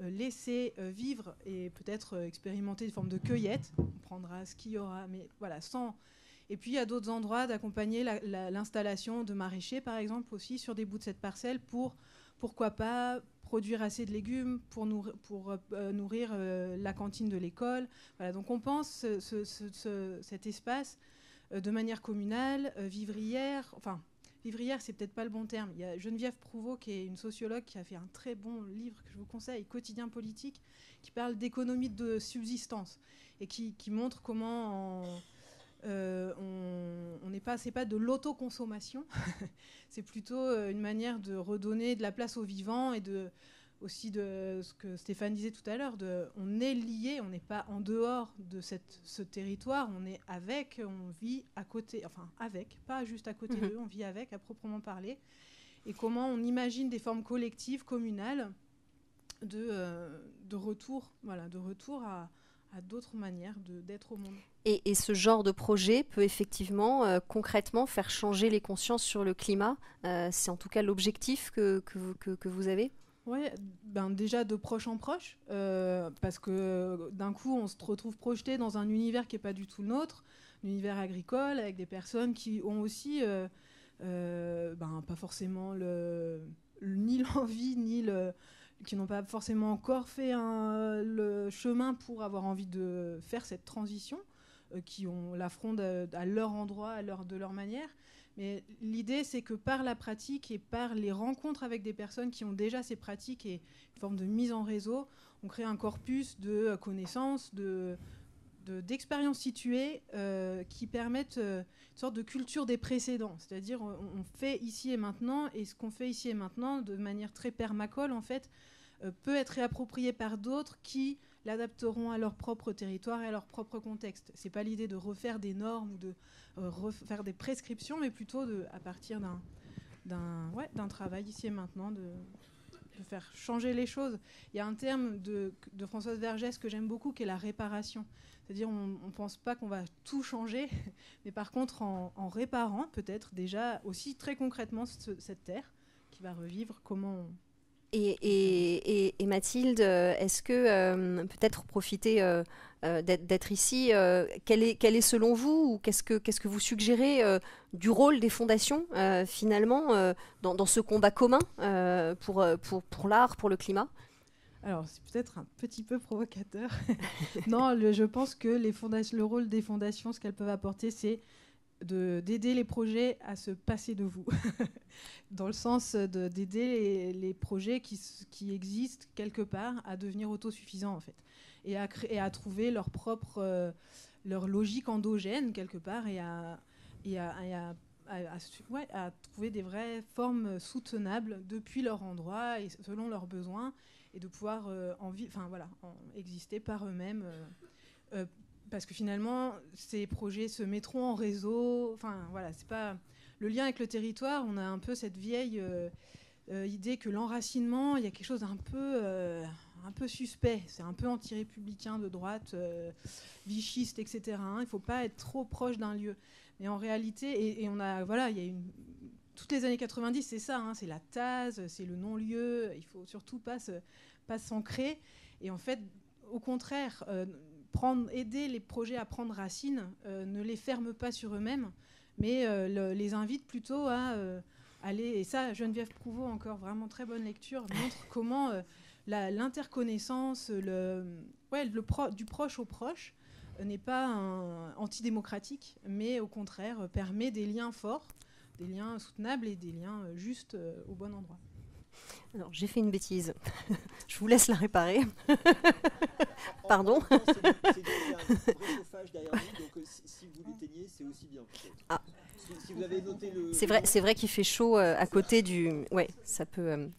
Speaker 5: laisser vivre et peut-être expérimenter une forme de cueillette. On prendra ce qu'il y aura, mais voilà, sans... Et puis, il y a d'autres endroits d'accompagner l'installation de maraîchers, par exemple, aussi, sur des bouts de cette parcelle pour, pourquoi pas, produire assez de légumes pour nourrir la cantine de l'école. Voilà, donc on pense cet espace de manière communale, vivrière. Enfin, vivrière, c'est peut-être pas le bon terme. Il y a Geneviève Prouveau, qui est une sociologue, qui a fait un très bon livre que je vous conseille, Quotidien politique, qui parle d'économie de subsistance et qui montre comment c'est pas de l'autoconsommation, c'est plutôt une manière de redonner de la place aux vivants et aussi de ce que Stéphane disait tout à l'heure, on est lié, on n'est pas en dehors de ce territoire, on est avec, on vit à côté, enfin avec, pas juste à côté d'eux, on vit avec à proprement parler. Et comment on imagine des formes collectives, communales, de retour à d'autres manières d'être au monde.
Speaker 3: Et ce genre de projet peut effectivement, concrètement, faire changer les consciences sur le climat. C'est en tout cas l'objectif que vous avez ?
Speaker 5: Oui, déjà de proche en proche, parce que d'un coup, on se retrouve projeté dans un univers qui n'est pas du tout le nôtre, un univers agricole, avec des personnes qui ont aussi pas forcément ni l'envie, qui n'ont pas forcément encore fait le chemin pour avoir envie de faire cette transition, qui ont la fronde à leur endroit, de leur manière. Mais l'idée, c'est que par la pratique et par les rencontres avec des personnes qui ont déjà ces pratiques et une forme de mise en réseau, on crée un corpus de connaissances, d'expériences situées qui permettent une sorte de culture des précédents. C'est-à-dire, on fait ici et maintenant, et ce qu'on fait ici et maintenant, de manière très permacole, en fait, peut être réapproprié par d'autres qui l'adapteront à leur propre territoire et à leur propre contexte. C'est pas l'idée de refaire des normes ou de refaire des prescriptions, mais plutôt à partir d'un travail ici et maintenant, de faire changer les choses. Il y a un terme de Françoise Vergès que j'aime beaucoup, qui est la réparation. C'est-à-dire, on ne pense pas qu'on va tout changer, mais par contre, en réparant peut-être déjà aussi très concrètement cette terre qui va revivre, comment
Speaker 3: Et Mathilde, est-ce que peut-être profiter d'être ici, quel est selon vous, ou qu'est-ce que vous suggérez du rôle des fondations finalement dans ce combat commun pour l'art, pour le climat?
Speaker 5: Alors, c'est peut-être un petit peu provocateur. Non, je pense que le rôle des fondations, ce qu'elles peuvent apporter, c'est d'aider les projets à se passer de vous, dans le sens d'aider les projets qui existent quelque part à devenir autosuffisants, en fait, et à trouver leur logique endogène quelque part, et à trouver des vraies formes soutenables depuis leur endroit et selon leurs besoins, et de pouvoir exister par eux-mêmes. Parce que finalement, ces projets se mettront en réseau. Enfin, voilà, c'est pas le lien avec le territoire. On a un peu cette vieille idée que l'enracinement, il y a quelque chose d'un un peu suspect. C'est un peu anti-républicain de droite, vichiste, etc. Il ne faut pas être trop proche d'un lieu. Mais en réalité, et on a, voilà, il y a toutes les années 90, c'est ça. C'est la tase, c'est le non-lieu. Il faut surtout pas s'ancrer. Et en fait, au contraire. Aider les projets à prendre racine, ne les ferme pas sur eux-mêmes, mais les invite plutôt à aller... Et ça, Geneviève Prouveau, encore vraiment très bonne lecture, montre comment l'interconnaissance du proche au proche n'est pas antidémocratique, mais au contraire permet des liens forts, des liens soutenables et des liens justes au bon endroit.
Speaker 3: Alors, j'ai fait une bêtise. Je vous laisse la réparer. Pardon.
Speaker 2: C'est un réchauffage derrière nous, donc si vous l'éteignez, c'est aussi bien.
Speaker 3: Ah.
Speaker 2: Si vous avez noté le...
Speaker 3: C'est vrai qu'il fait chaud à côté du... Ouais, ça peut...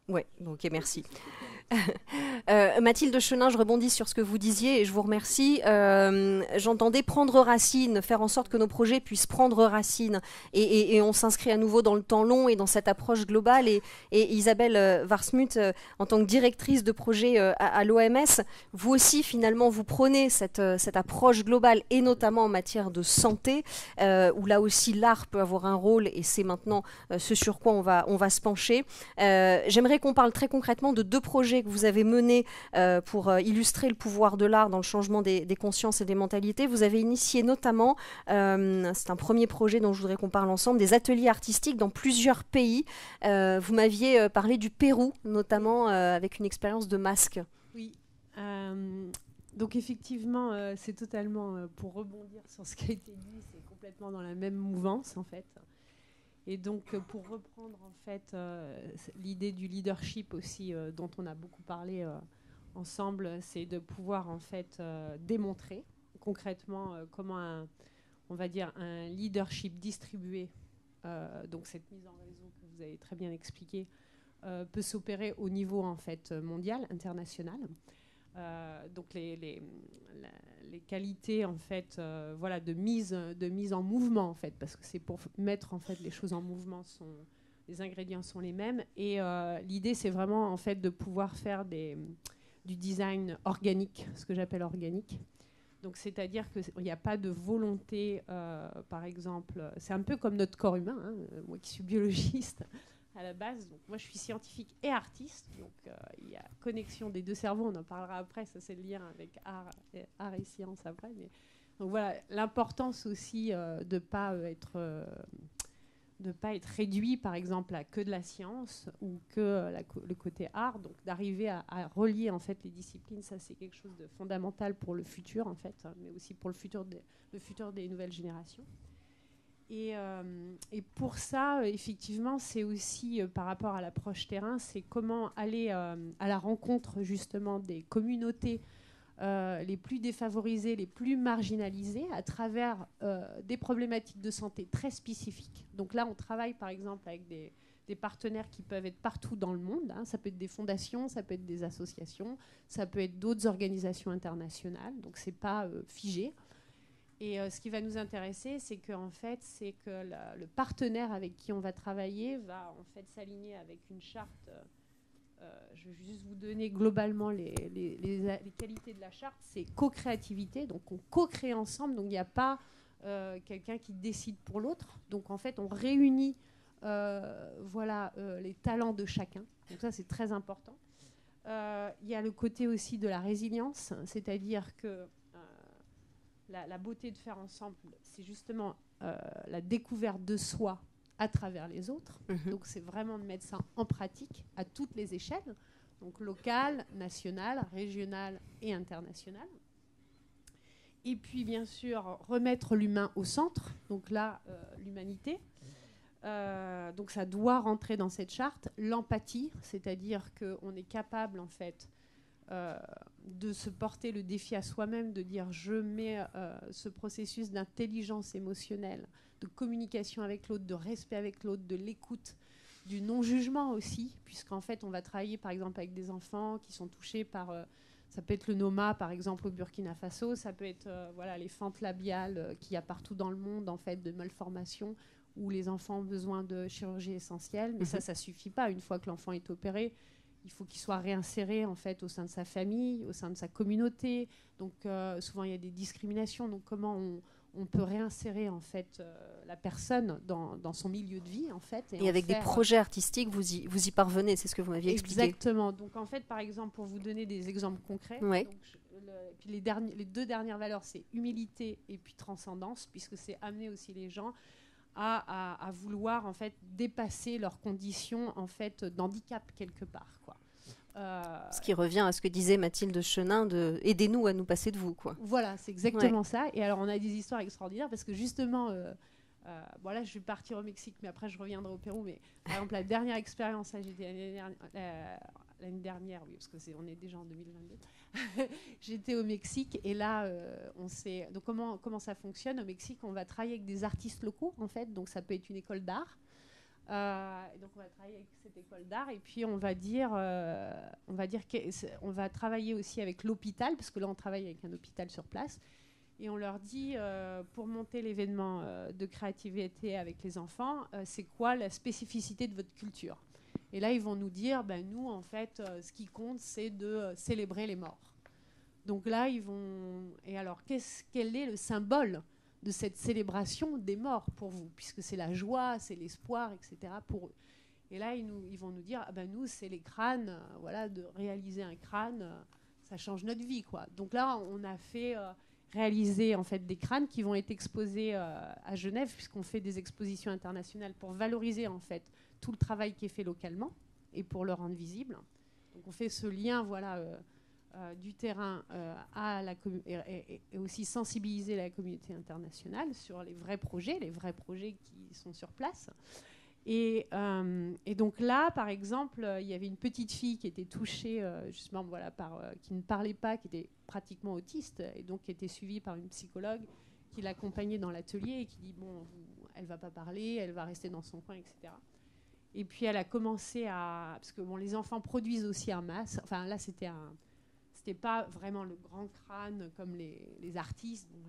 Speaker 3: Ouais, ok, merci. Mathilde Chenin, je rebondis sur ce que vous disiez et je vous remercie. J'entendais prendre racine, faire en sorte que nos projets puissent prendre racine, et on s'inscrit à nouveau dans le temps long et dans cette approche globale. Et Isabelle Warsmuth, en tant que directrice de projet à l'OMS, vous aussi finalement vous prenez cette approche globale, et notamment en matière de santé, où là aussi l'art peut avoir un rôle, et c'est maintenant ce sur quoi on va se pencher. J'aimerais qu'on parle très concrètement de 2 projets que vous avez mené pour illustrer le pouvoir de l'art dans le changement des consciences et des mentalités. Vous avez initié notamment, c'est un premier projet dont je voudrais qu'on parle ensemble, des ateliers artistiques dans plusieurs pays. Vous m'aviez parlé du Pérou, notamment avec une expérience de masque.
Speaker 6: Oui, donc effectivement, c'est totalement, pour rebondir sur ce qui a été dit, c'est complètement dans la même mouvance en fait. Et donc, pour reprendre en fait l'idée du leadership aussi, dont on a beaucoup parlé ensemble, c'est de pouvoir en fait démontrer concrètement comment on va dire un leadership distribué, donc cette mise en réseau que vous avez très bien expliqué, peut s'opérer au niveau en fait mondial, international. Donc les qualités en fait de mise en mouvement en fait, parce que c'est pour mettre en fait les choses en mouvement, les ingrédients sont les mêmes, et l'idée c'est vraiment en fait de pouvoir faire du design organique, ce que j'appelle organique. Donc c'est-à-dire qu'il n'y a pas de volonté, par exemple, c'est un peu comme notre corps humain, moi qui suis biologiste à la base, donc moi je suis scientifique et artiste, donc il y a connexion des 2 cerveaux, on en parlera après, ça c'est le lien avec art et science après, mais donc voilà, l'importance aussi de ne pas être réduit par exemple à que de la science ou que le côté art, donc d'arriver à relier en fait les disciplines, ça c'est quelque chose de fondamental pour le futur en fait, mais aussi pour le futur des nouvelles générations. Et pour ça, effectivement, c'est aussi par rapport à l'approche terrain, c'est comment aller à la rencontre justement des communautés les plus défavorisés, les plus marginalisés, à travers des problématiques de santé très spécifiques. Donc là, on travaille par exemple avec des partenaires qui peuvent être partout dans le monde. Hein. Ça peut être des fondations, ça peut être des associations, ça peut être d'autres organisations internationales. Donc c'est pas figé. Et ce qui va nous intéresser, c'est que le partenaire avec qui on va travailler va en fait s'aligner avec une charte. Je vais juste vous donner globalement les qualités de la charte. C'est co-créativité, donc on co-crée ensemble. Donc il n'y a pas quelqu'un qui décide pour l'autre. Donc en fait, on réunit les talents de chacun. Donc ça, c'est très important. Il y a le côté aussi de la résilience, c'est-à-dire que la beauté de faire ensemble, c'est justement la découverte de soi à travers les autres. Donc c'est vraiment de mettre ça en pratique à toutes les échelles, donc locale, nationale, régionale et internationale. Et puis bien sûr remettre l'humain au centre, donc là l'humanité. Donc ça doit rentrer dans cette charte. L'empathie, c'est-à-dire qu'on est capable en fait de se porter le défi à soi-même, de dire je mets ce processus d'intelligence émotionnelle, de communication avec l'autre, de respect avec l'autre, de l'écoute, du non-jugement aussi, puisqu'en fait on va travailler par exemple avec des enfants qui sont touchés par, ça peut être le Noma par exemple au Burkina Faso, ça peut être les fentes labiales qu'il y a partout dans le monde en fait de malformations où les enfants ont besoin de chirurgie essentielle, mais ça suffit pas. Une fois que l'enfant est opéré, il faut qu'il soit réinséré en fait au sein de sa famille, au sein de sa communauté. Donc souvent il y a des discriminations. Donc comment on peut réinsérer en fait la personne dans son milieu de vie en fait.
Speaker 3: Et avec des projets artistiques, vous y parvenez, c'est ce que vous m'aviez expliqué.
Speaker 6: Exactement. Donc en fait, par exemple, pour vous donner des exemples concrets,
Speaker 3: ouais.
Speaker 6: Donc, puis les deux dernières valeurs, c'est humilité et puis transcendance, puisque c'est amener aussi les gens à vouloir en fait dépasser leurs conditions en fait d'handicap quelque part, quoi.
Speaker 3: Ce qui revient à ce que disait Mathilde Chenin de aidez-nous à nous passer de vous, quoi.
Speaker 6: Voilà, c'est exactement ça. Et alors on a des histoires extraordinaires parce que justement là je vais partir au Mexique mais après je reviendrai au Pérou, mais par exemple la dernière expérience, là j'étais l'année dernière, oui, parce que on est déjà en 2022. J'étais au Mexique et là, donc comment ça fonctionne au Mexique? On va travailler avec des artistes locaux en fait, donc ça peut être une école d'art. Donc on va travailler avec cette école d'art et puis on va travailler aussi avec l'hôpital, parce que là on travaille avec un hôpital sur place. Et on leur dit, pour monter l'événement de créativité avec les enfants, c'est quoi la spécificité de votre culture? Et là, ils vont nous dire, nous, en fait, ce qui compte, c'est de célébrer les morts. Donc là, et alors, quel est le symbole de cette célébration des morts pour vous? Puisque c'est la joie, c'est l'espoir, etc. pour eux. Et là, ils vont nous dire, nous, c'est les crânes, de réaliser un crâne, ça change notre vie, quoi. Donc là, on a fait réaliser, en fait, des crânes qui vont être exposés à Genève, puisqu'on fait des expositions internationales pour valoriser, en fait, tout le travail qui est fait localement et pour le rendre visible. Donc on fait ce lien du terrain et aussi sensibiliser la communauté internationale sur les vrais projets qui sont sur place. Et donc là, par exemple, il y avait une petite fille qui était touchée justement qui ne parlait pas, qui était pratiquement autiste et donc qui était suivie par une psychologue qui l'accompagnait dans l'atelier et qui dit elle va pas parler, elle va rester dans son coin, etc. Et puis elle a commencé parce que les enfants produisent aussi en masse. Enfin là, c'était pas vraiment le grand crâne comme les artistes. Donc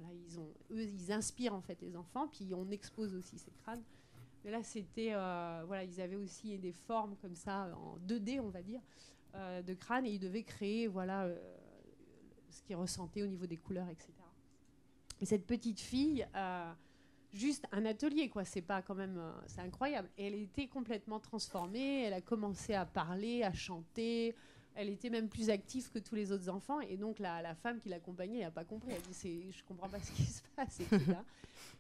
Speaker 6: là, ils inspirent en fait les enfants, puis on expose aussi ces crânes. Mais là, c'était ils avaient aussi des formes comme ça en 2D, on va dire, de crâne, et ils devaient créer ce qu'ils ressentaient au niveau des couleurs, etc. Et cette petite fille. Juste un atelier, quoi. C'est pas quand même, c'est incroyable. Et elle était complètement transformée. Elle a commencé à parler, à chanter. Elle était même plus active que tous les autres enfants. Et donc la femme qui l'accompagnait n'a pas compris. Elle dit je comprends pas ce qui se passe. Etc.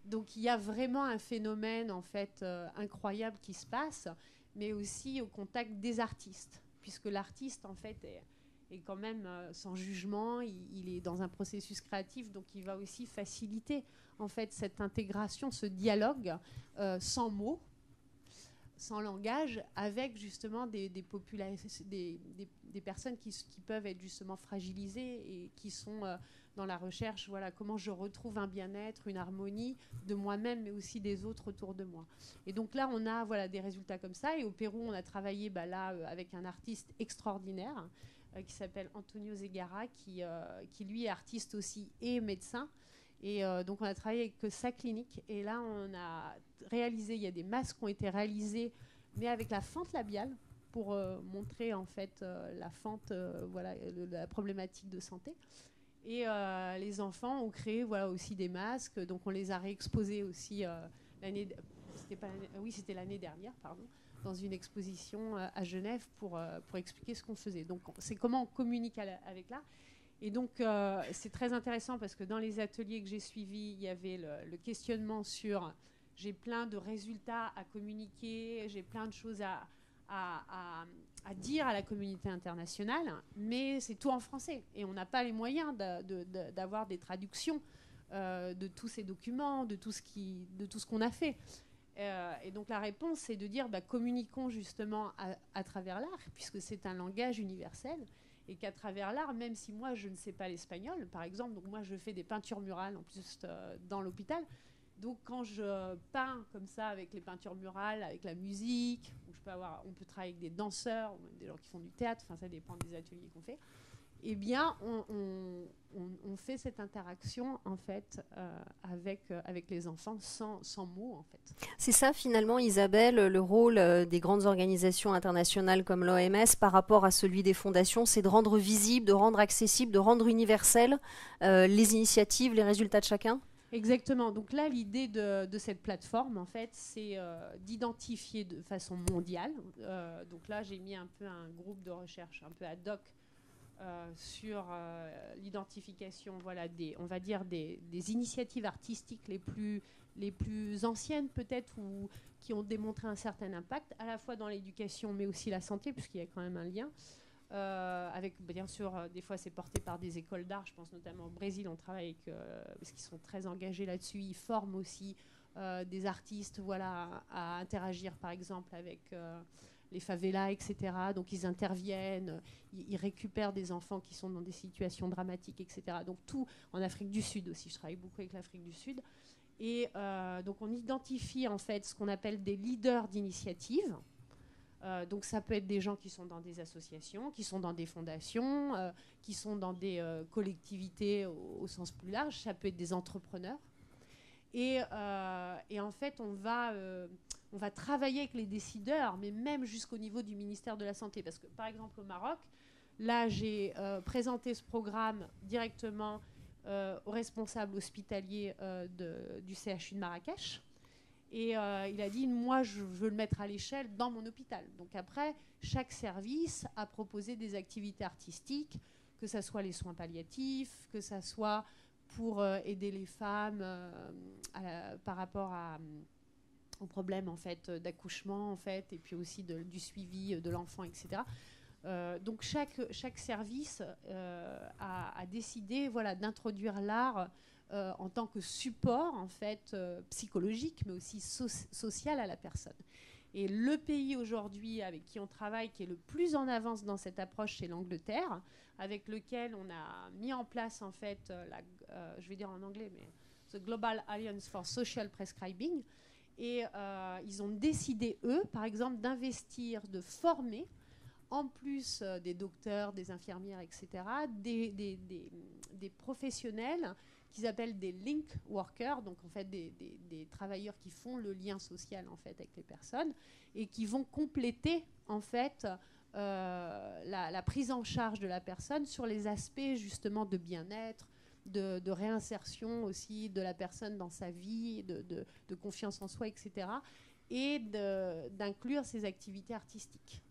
Speaker 6: Donc il y a vraiment un phénomène en fait incroyable qui se passe, mais aussi au contact des artistes, puisque l'artiste en fait est quand même sans jugement. Il est dans un processus créatif, donc il va aussi faciliter en fait cette intégration, ce dialogue sans mots, sans langage, avec justement des personnes qui peuvent être justement fragilisées et qui sont dans la recherche, voilà, comment je retrouve un bien-être, une harmonie de moi-même, mais aussi des autres autour de moi. Et donc là, on a voilà, des résultats comme ça. Et au Pérou, on a travaillé avec un artiste extraordinaire qui s'appelle Antonio Zegara, qui lui est artiste aussi et médecin. Et donc on a travaillé avec sa clinique. Et là, on a réalisé, il y a des masques qui ont été réalisés, mais avec la fente labiale, pour montrer en fait la fente, voilà, la problématique de santé. Et les enfants ont créé voilà, aussi des masques. Donc on les a réexposés aussi c'était l'année dernière, pardon, dans une exposition à Genève pour expliquer ce qu'on faisait. Donc c'est comment on communique avec l'art. Et donc c'est très intéressant parce que dans les ateliers que j'ai suivis, il y avait le questionnement sur j'ai plein de résultats à communiquer, j'ai plein de choses à dire à la communauté internationale, mais c'est tout en français et on n'a pas les moyens d'avoir des traductions de tous ces documents, de tout ce qu'on a fait. Et donc la réponse, c'est de dire communiquons justement à travers l'art, puisque c'est un langage universel, et qu'à travers l'art, même si moi je ne sais pas l'espagnol, par exemple, donc moi je fais des peintures murales en plus dans l'hôpital. Donc quand je peins comme ça avec les peintures murales, avec la musique, on peut travailler avec des danseurs, ou même des gens qui font du théâtre, enfin ça dépend des ateliers qu'on fait. Eh bien, on fait cette interaction en fait avec les enfants sans mots en fait.
Speaker 3: C'est ça finalement, Isabelle, le rôle des grandes organisations internationales comme l'OMS par rapport à celui des fondations, c'est de rendre visible, de rendre accessible, de rendre universel les initiatives, les résultats de chacun.
Speaker 6: Exactement. Donc là, l'idée de cette plateforme, en fait, c'est d'identifier de façon mondiale. Donc là, j'ai mis un peu un groupe de recherche un peu ad hoc sur l'identification, voilà, on va dire des initiatives artistiques les plus anciennes peut-être ou qui ont démontré un certain impact, à la fois dans l'éducation, mais aussi la santé, puisqu'il y a quand même un lien. Avec bien sûr des fois c'est porté par des écoles d'art, je pense notamment au Brésil, on travaille avec parce qu'ils sont très engagés là-dessus, ils forment aussi des artistes voilà, à interagir par exemple avec les favelas, etc. Donc ils interviennent, ils récupèrent des enfants qui sont dans des situations dramatiques, etc. Donc tout en Afrique du Sud aussi, je travaille beaucoup avec l'Afrique du Sud. Et donc on identifie en fait ce qu'on appelle des leaders d'initiative. Donc ça peut être des gens qui sont dans des associations, qui sont dans des fondations, qui sont dans des collectivités au sens plus large. Ça peut être des entrepreneurs. Et en fait, on va travailler avec les décideurs, mais même jusqu'au niveau du ministère de la Santé. Parce que, par exemple, au Maroc, là, j'ai présenté ce programme directement au responsable hospitalier du CHU de Marrakech. Et il a dit, moi, je veux le mettre à l'échelle dans mon hôpital. Donc après, chaque service a proposé des activités artistiques, que ce soit les soins palliatifs, que ce soit pour aider les femmes par rapport aux problèmes en fait, d'accouchement, en fait, et puis aussi du suivi de l'enfant, etc. Donc chaque service a décidé voilà, d'introduire l'art en tant que support en fait, psychologique, mais aussi social à la personne. Et le pays aujourd'hui avec qui on travaille, qui est le plus en avance dans cette approche, c'est l'Angleterre, avec lequel on a mis en place en fait, je vais dire en anglais, mais The Global Alliance for Social Prescribing. Et ils ont décidé, eux, par exemple, d'investir, de former, en plus des docteurs, des infirmières, etc., des professionnels qu'ils appellent des link workers, donc en fait des travailleurs qui font le lien social en fait avec les personnes et qui vont compléter en fait la prise en charge de la personne sur les aspects justement de bien-être, de réinsertion aussi de la personne dans sa vie, de confiance en soi, etc. et d'inclure ces activités artistiques.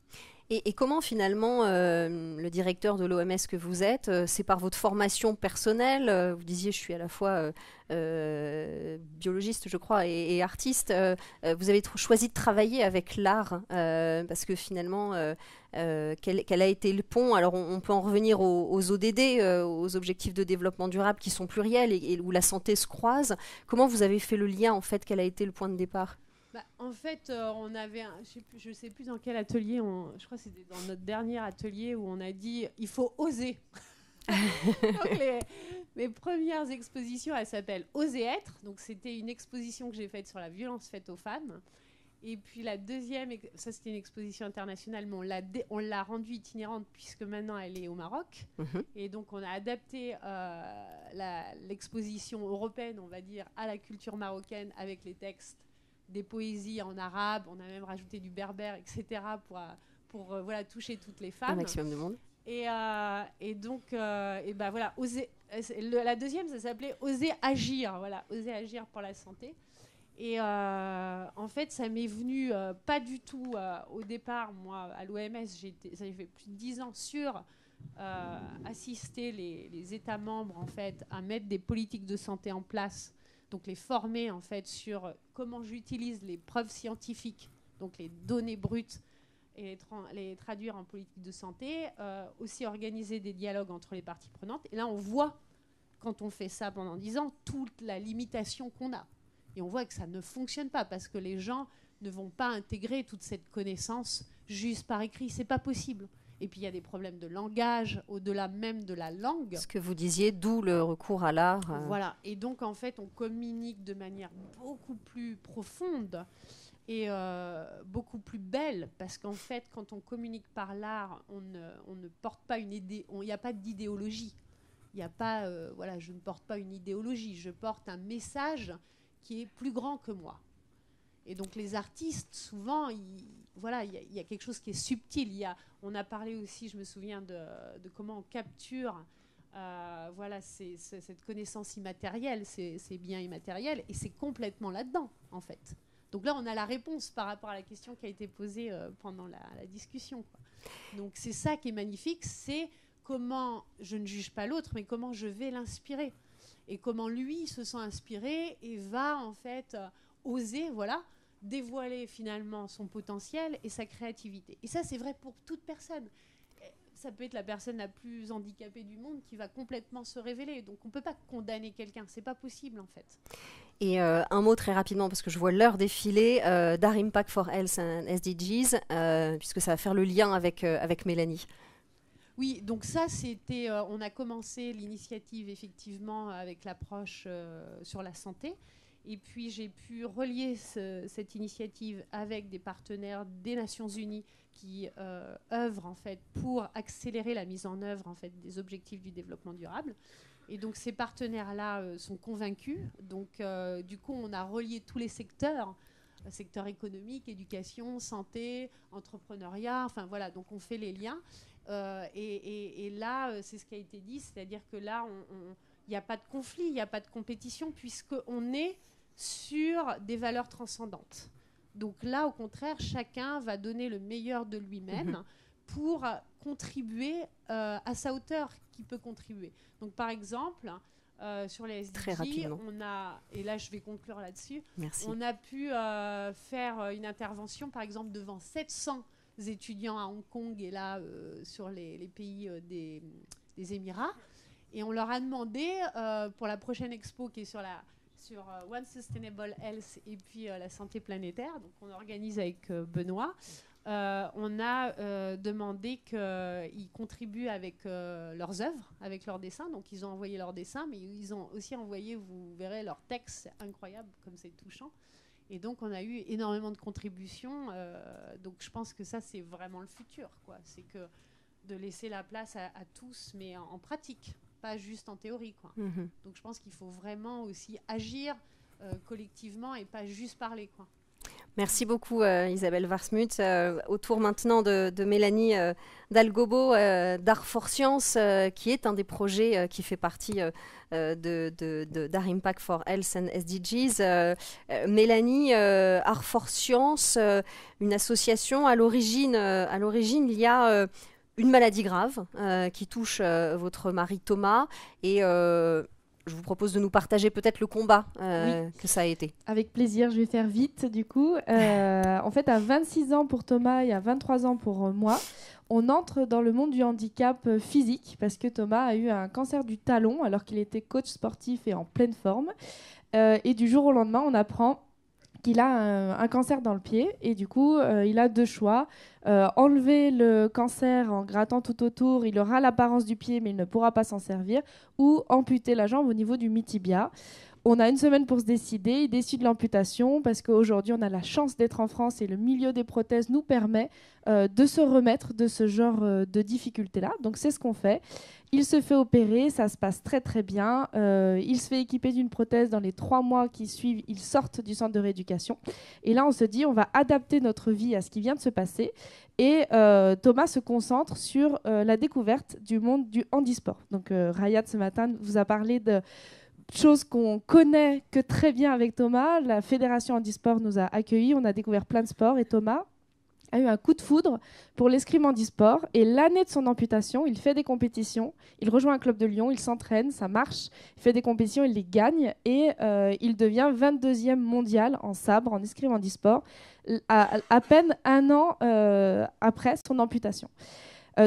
Speaker 3: Et comment finalement le directeur de l'OMS que vous êtes, c'est par votre formation personnelle, vous disiez je suis à la fois biologiste je crois et artiste, vous avez choisi de travailler avec l'art parce que finalement quel a été le pont, alors on peut en revenir aux ODD, aux objectifs de développement durable qui sont pluriels et où la santé se croise, comment vous avez fait le lien en fait, quel a été le point de départ ?
Speaker 6: En fait, on avait, je sais plus dans quel atelier, je crois que c'était dans notre dernier atelier où on a dit il faut oser. Donc mes premières expositions, elles s'appellent Oser être. Donc c'était une exposition que j'ai faite sur la violence faite aux femmes. Et puis la deuxième, ça c'était une exposition internationale, mais on l'a rendue itinérante puisque maintenant elle est au Maroc. Et donc on a adapté l'exposition européenne, on va dire, à la culture marocaine avec les textes, des poésies en arabe. On a même rajouté du berbère, etc. pour voilà, toucher toutes les femmes.
Speaker 3: Un maximum de monde.
Speaker 6: Et donc, voilà, la deuxième, ça s'appelait Oser agir. Voilà, oser agir pour la santé. Et en fait, ça m'est venu pas du tout au départ. Moi, à l'OMS, ça fait plus de 10 ans sur assister les États membres en fait, à mettre des politiques de santé en place, donc les former en fait, sur comment j'utilise les preuves scientifiques, donc les données brutes, et les traduire en politique de santé, aussi organiser des dialogues entre les parties prenantes. Et là, on voit, quand on fait ça pendant 10 ans, toute la limitation qu'on a. Et on voit que ça ne fonctionne pas parce que les gens ne vont pas intégrer toute cette connaissance juste par écrit. C'est pas possible. Et puis il y a des problèmes de langage, au-delà même de la langue.
Speaker 3: Ce que vous disiez, d'où le recours à l'art.
Speaker 6: Voilà. Et donc en fait, on communique de manière beaucoup plus profonde et beaucoup plus belle, parce qu'en fait, quand on communique par l'art, on ne porte pas une idée, il n'y a pas d'idéologie. Il n'y a pas, voilà, je ne porte pas une idéologie, je porte un message qui est plus grand que moi. Et donc les artistes, souvent, voilà, il y a quelque chose qui est subtil. On a parlé aussi, je me souviens, de comment on capture voilà, cette connaissance immatérielle, ces biens immatériels, et c'est complètement là-dedans, en fait. Donc là, on a la réponse par rapport à la question qui a été posée pendant la discussion, quoi. Donc c'est ça qui est magnifique, c'est comment je ne juge pas l'autre, mais comment je vais l'inspirer. Et comment lui se sent inspiré et va en fait oser, voilà, dévoiler finalement son potentiel et sa créativité. Et ça, c'est vrai pour toute personne. Ça peut être la personne la plus handicapée du monde qui va complètement se révéler. Donc on ne peut pas condamner quelqu'un, c'est pas possible en fait.
Speaker 3: Et un mot très rapidement, parce que je vois l'heure défiler, d'Art Impact for Health and SDGs, puisque ça va faire le lien avec Mélanie.
Speaker 6: Oui, donc ça, c'était, on a commencé l'initiative effectivement avec l'approche sur la santé. Et puis j'ai pu relier cette initiative avec des partenaires des Nations Unies qui œuvrent en fait pour accélérer la mise en œuvre en fait des objectifs du développement durable. Et donc ces partenaires-là sont convaincus. Donc du coup, on a relié tous les secteurs, secteur économique, éducation, santé, entrepreneuriat. Enfin voilà, donc on fait les liens. Et là, c'est ce qui a été dit, c'est-à-dire que là, il n'y a pas de conflit, il n'y a pas de compétition, puisqu'on est sur des valeurs transcendantes. Donc là, au contraire, chacun va donner le meilleur de lui-même pour contribuer à sa hauteur qui peut contribuer. Donc par exemple, sur les SDG, on a, et là je vais conclure là-dessus, on a pu faire une intervention par exemple devant 700 étudiants à Hong Kong et là sur les pays des Émirats, et on leur a demandé pour la prochaine expo qui est sur One Sustainable Health et puis la santé planétaire, donc on organise avec Benoît, on a demandé qu'ils contribuent avec leurs œuvres, avec leurs dessins. Donc ils ont envoyé leurs dessins, mais ils ont aussi envoyé, vous verrez, leurs textes. C'est incroyable comme c'est touchant. Et donc on a eu énormément de contributions. Donc je pense que ça, c'est vraiment le futur, quoi. C'est que de laisser la place à tous, mais en pratique, pas juste en théorie, quoi. Donc je pense qu'il faut vraiment aussi agir collectivement et pas juste parler, quoi.
Speaker 3: Merci beaucoup Isabelle Warsmuth. Autour maintenant de Mélanie Dalgobo d'Art for Science, qui est un des projets qui fait partie d'Art Impact for Health and SDGs. Mélanie, Art for Science, une association à l'origine, il y a une maladie grave qui touche votre mari Thomas et je vous propose de nous partager peut-être le combat que ça a été.
Speaker 7: Avec plaisir, je vais faire vite du coup. En fait, à 26 ans pour Thomas et à 23 ans pour moi, on entre dans le monde du handicap physique parce que Thomas a eu un cancer du talon alors qu'il était coach sportif et en pleine forme. Et du jour au lendemain, on apprend qu'il a un cancer dans le pied et du coup il a deux choix, enlever le cancer en grattant tout autour, il aura l'apparence du pied mais il ne pourra pas s'en servir, ou amputer la jambe au niveau du mi-tibia. On a une semaine pour se décider, il décide l'amputation parce qu'aujourd'hui on a la chance d'être en France et le milieu des prothèses nous permet de se remettre de ce genre de difficultés-là. Donc c'est ce qu'on fait. Il se fait opérer, ça se passe très très bien. Il se fait équiper d'une prothèse dans les 3 mois qui suivent, ils sortent du centre de rééducation. Et là on se dit on va adapter notre vie à ce qui vient de se passer. Et Thomas se concentre sur la découverte du monde du handisport. Donc Rayad ce matin vous a parlé de chose qu'on connaît que très bien avec Thomas. La Fédération Handisport nous a accueillis, on a découvert plein de sports et Thomas a eu un coup de foudre pour l'escrime handisport et l'année de son amputation, il fait des compétitions, il rejoint un club de Lyon, il s'entraîne, ça marche, il fait des compétitions, il les gagne et il devient 22e mondial en sabre, en escrime handisport, à peine un an après son amputation.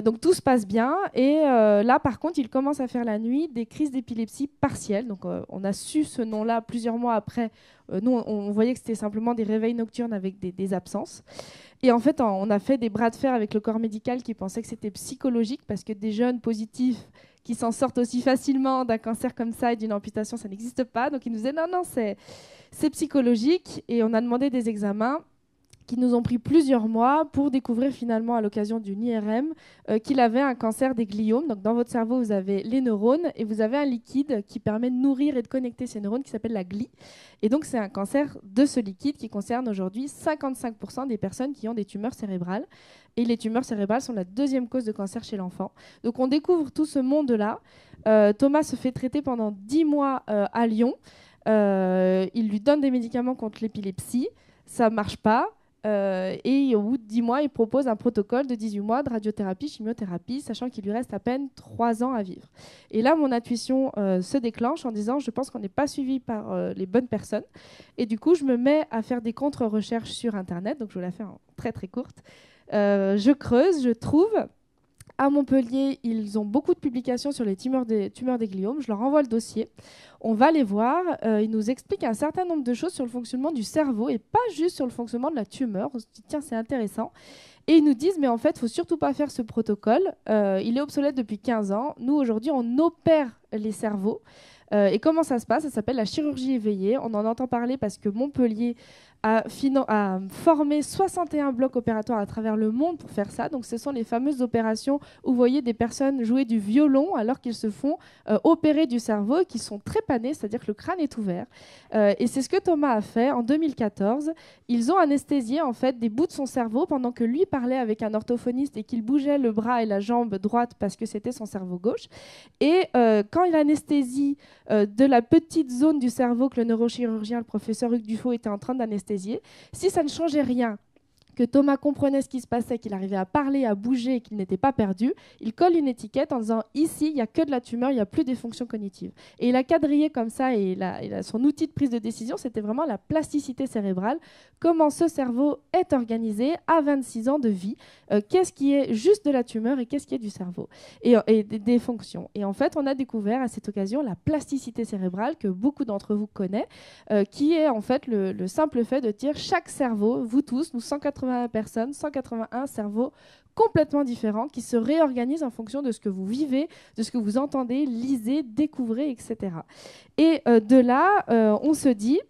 Speaker 7: Donc tout se passe bien et là par contre il commence à faire la nuit des crises d'épilepsie partielles. Donc on a su ce nom-là plusieurs mois après. Nous on voyait que c'était simplement des réveils nocturnes avec des absences. Et en fait on a fait des bras de fer avec le corps médical qui pensait que c'était psychologique parce que des jeunes positifs qui s'en sortent aussi facilement d'un cancer comme ça et d'une amputation, ça n'existe pas. Donc ils nous disaient non c'est psychologique et on a demandé des examens qui nous ont pris plusieurs mois pour découvrir finalement à l'occasion d'une IRM qu'il avait un cancer des gliomes. Donc dans votre cerveau, vous avez les neurones et vous avez un liquide qui permet de nourrir et de connecter ces neurones qui s'appelle la glie. Et donc c'est un cancer de ce liquide qui concerne aujourd'hui 55% des personnes qui ont des tumeurs cérébrales. Et les tumeurs cérébrales sont la 2e cause de cancer chez l'enfant. Donc on découvre tout ce monde-là. Thomas se fait traiter pendant 10 mois à Lyon. Il lui donne des médicaments contre l'épilepsie. Ça ne marche pas. Et au bout de 10 mois, il propose un protocole de 18 mois de radiothérapie, chimiothérapie, sachant qu'il lui reste à peine 3 ans à vivre. Et là, mon intuition se déclenche en disant, je pense qu'on n'est pas suivi par les bonnes personnes. Et du coup, je me mets à faire des contre-recherches sur Internet, donc je vais la faire en très très courte. Je creuse, je trouve. À Montpellier, ils ont beaucoup de publications sur les tumeurs des gliomes. Je leur envoie le dossier. On va les voir. Ils nous expliquent un certain nombre de choses sur le fonctionnement du cerveau et pas juste sur le fonctionnement de la tumeur. On se dit, tiens, c'est intéressant. Et ils nous disent, mais en fait, il ne faut surtout pas faire ce protocole. Il est obsolète depuis 15 ans. Nous, aujourd'hui, on opère les cerveaux. Et comment ça se passe ? Ça s'appelle la chirurgie éveillée. On en entend parler parce que Montpellier a formé 61 blocs opératoires à travers le monde pour faire ça. Donc ce sont les fameuses opérations où vous voyez des personnes jouer du violon alors qu'ils se font opérer du cerveau et qui sont trépanés, c'est-à-dire que le crâne est ouvert. Et c'est ce que Thomas a fait en 2014. Ils ont anesthésié en fait des bouts de son cerveau pendant que lui parlait avec un orthophoniste et qu'il bougeait le bras et la jambe droite parce que c'était son cerveau gauche. Et quand il anesthésie de la petite zone du cerveau que le neurochirurgien, le professeur Hugues Dufaux, était en train d'anesthésier, si ça ne changeait rien, que Thomas comprenait ce qui se passait, qu'il arrivait à parler, à bouger et qu'il n'était pas perdu, il colle une étiquette en disant « Ici, il n'y a que de la tumeur, il n'y a plus des fonctions cognitives ». Et il a quadrillé comme ça, et son outil de prise de décision, c'était vraiment la plasticité cérébrale, comment ce cerveau est organisé à 26 ans de vie, qu'est-ce qui est juste de la tumeur et qu'est-ce qui est du cerveau, et des fonctions. Et en fait, on a découvert à cette occasion la plasticité cérébrale que beaucoup d'entre vous connaissent, qui est en fait le simple fait de dire chaque cerveau, vous tous, nous 181 personnes, 181 cerveaux complètement différents qui se réorganisent en fonction de ce que vous vivez, de ce que vous entendez, lisez, découvrez, etc. Et de là, on se dit,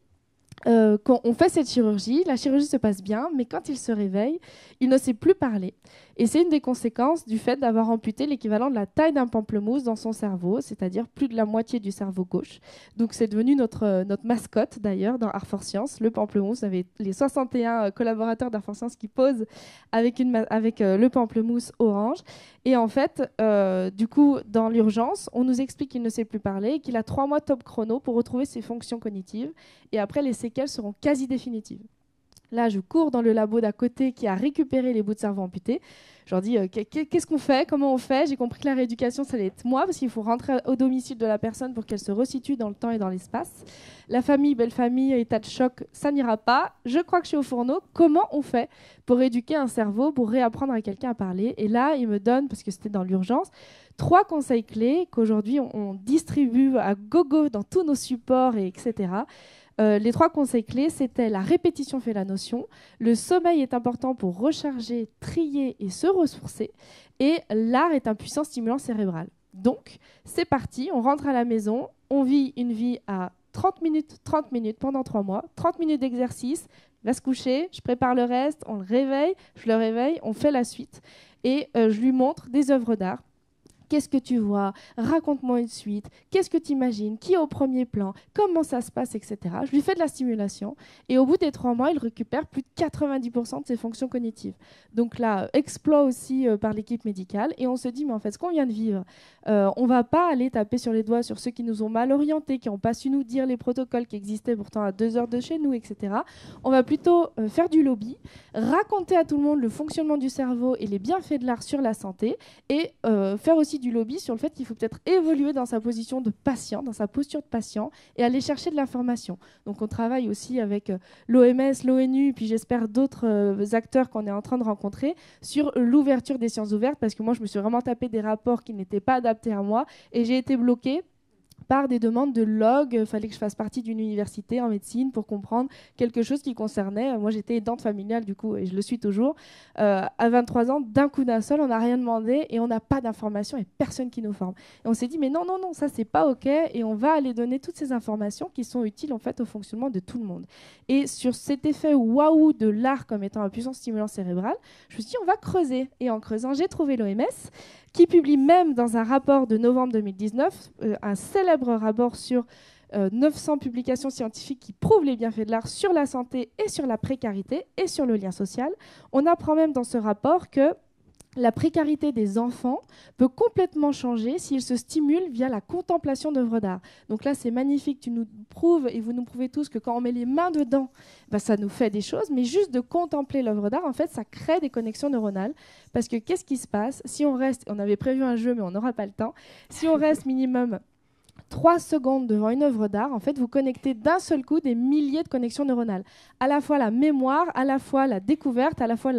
Speaker 7: quand on fait cette chirurgie, la chirurgie se passe bien, mais quand il se réveille, il ne sait plus parler. Et c'est une des conséquences du fait d'avoir amputé l'équivalent de la taille d'un pamplemousse dans son cerveau, c'est-à-dire plus de la moitié du cerveau gauche. Donc c'est devenu notre mascotte d'ailleurs dans Art for Science, le pamplemousse. Vous avez les 61 collaborateurs d'Art for Science qui posent avec le pamplemousse orange. Et en fait, du coup, dans l'urgence, on nous explique qu'il ne sait plus parler et qu'il a 3 mois top chrono pour retrouver ses fonctions cognitives. Et après, les séquelles seront quasi définitives. Là, je cours dans le labo d'à côté qui a récupéré les bouts de cerveau amputés. Je leur dis qu'est-ce qu'on fait, comment on fait. J'ai compris que la rééducation, ça allait être moi, parce qu'il faut rentrer au domicile de la personne pour qu'elle se resitue dans le temps et dans l'espace. La famille, belle famille, état de choc, ça n'ira pas. Je crois que je suis au fourneau. Comment on fait pour éduquer un cerveau, pour réapprendre à quelqu'un à parler ? Et là, il me donne, parce que c'était dans l'urgence, 3 conseils clés qu'aujourd'hui on distribue à gogo dans tous nos supports, etc. Les 3 conseils clés, c'était la répétition fait la notion, le sommeil est important pour recharger, trier et se ressourcer, et l'art est un puissant stimulant cérébral. Donc, c'est parti, on rentre à la maison, on vit une vie à 30 minutes pendant 3 mois, 30 minutes d'exercice, il va se coucher, je prépare le reste, on le réveille, je le réveille, on fait la suite. Et je lui montre des œuvres d'art. Qu'est-ce que tu vois? Raconte-moi une suite. Qu'est-ce que tu imagines? Qui est au premier plan? Comment ça se passe, etc. Je lui fais de la stimulation. Et au bout des 3 mois, il récupère plus de 90% de ses fonctions cognitives. Donc là, exploit aussi par l'équipe médicale. Et on se dit, mais en fait, ce qu'on vient de vivre, on ne va pas aller taper sur les doigts sur ceux qui nous ont mal orientés, qui n'ont pas su nous dire les protocoles qui existaient pourtant à 2 heures de chez nous, etc. On va plutôt faire du lobby, raconter à tout le monde le fonctionnement du cerveau et les bienfaits de l'art sur la santé, et faire aussi du lobby sur le fait qu'il faut peut-être évoluer dans sa position de patient, dans sa posture de patient, et aller chercher de l'information. Donc on travaille aussi avec l'OMS, l'ONU, puis j'espère d'autres acteurs qu'on est en train de rencontrer sur l'ouverture des sciences ouvertes, parce que moi je me suis vraiment tapé des rapports qui n'étaient pas adaptés à moi, et j'ai été bloquée par des demandes de log. Il fallait que je fasse partie d'une université en médecine pour comprendre quelque chose qui concernait. Moi, j'étais aidante familiale, du coup, et je le suis toujours. À 23 ans, d'un coup d'un seul, on n'a rien demandé et on n'a pas d'informations et personne qui nous forme. Et on s'est dit, mais non, ça, c'est pas OK. Et on va aller donner toutes ces informations qui sont utiles, en fait, au fonctionnement de tout le monde. Et sur cet effet waouh de l'art comme étant un puissant stimulant cérébral, je me suis dit, on va creuser. Et en creusant, j'ai trouvé l'OMS, qui publie même dans un rapport de novembre 2019, un célèbre rapport sur 900 publications scientifiques qui prouvent les bienfaits de l'art sur la santé et sur la précarité et sur le lien social. On apprend même dans ce rapport que la précarité des enfants peut complètement changer s'ils se stimulent via la contemplation d'œuvres d'art. Donc là, c'est magnifique. Tu nous prouves, et vous nous prouvez tous, que quand on met les mains dedans, ça nous fait des choses. Mais juste de contempler l'œuvre d'art, en fait, ça crée des connexions neuronales. Parce que qu'est-ce qui se passe si on reste, on avait prévu un jeu, mais on n'aura pas le temps, si on reste minimum 3 secondes devant une œuvre d'art, en fait, vous connectez d'un seul coup des milliers de connexions neuronales. À la fois la mémoire, à la fois la découverte, à la fois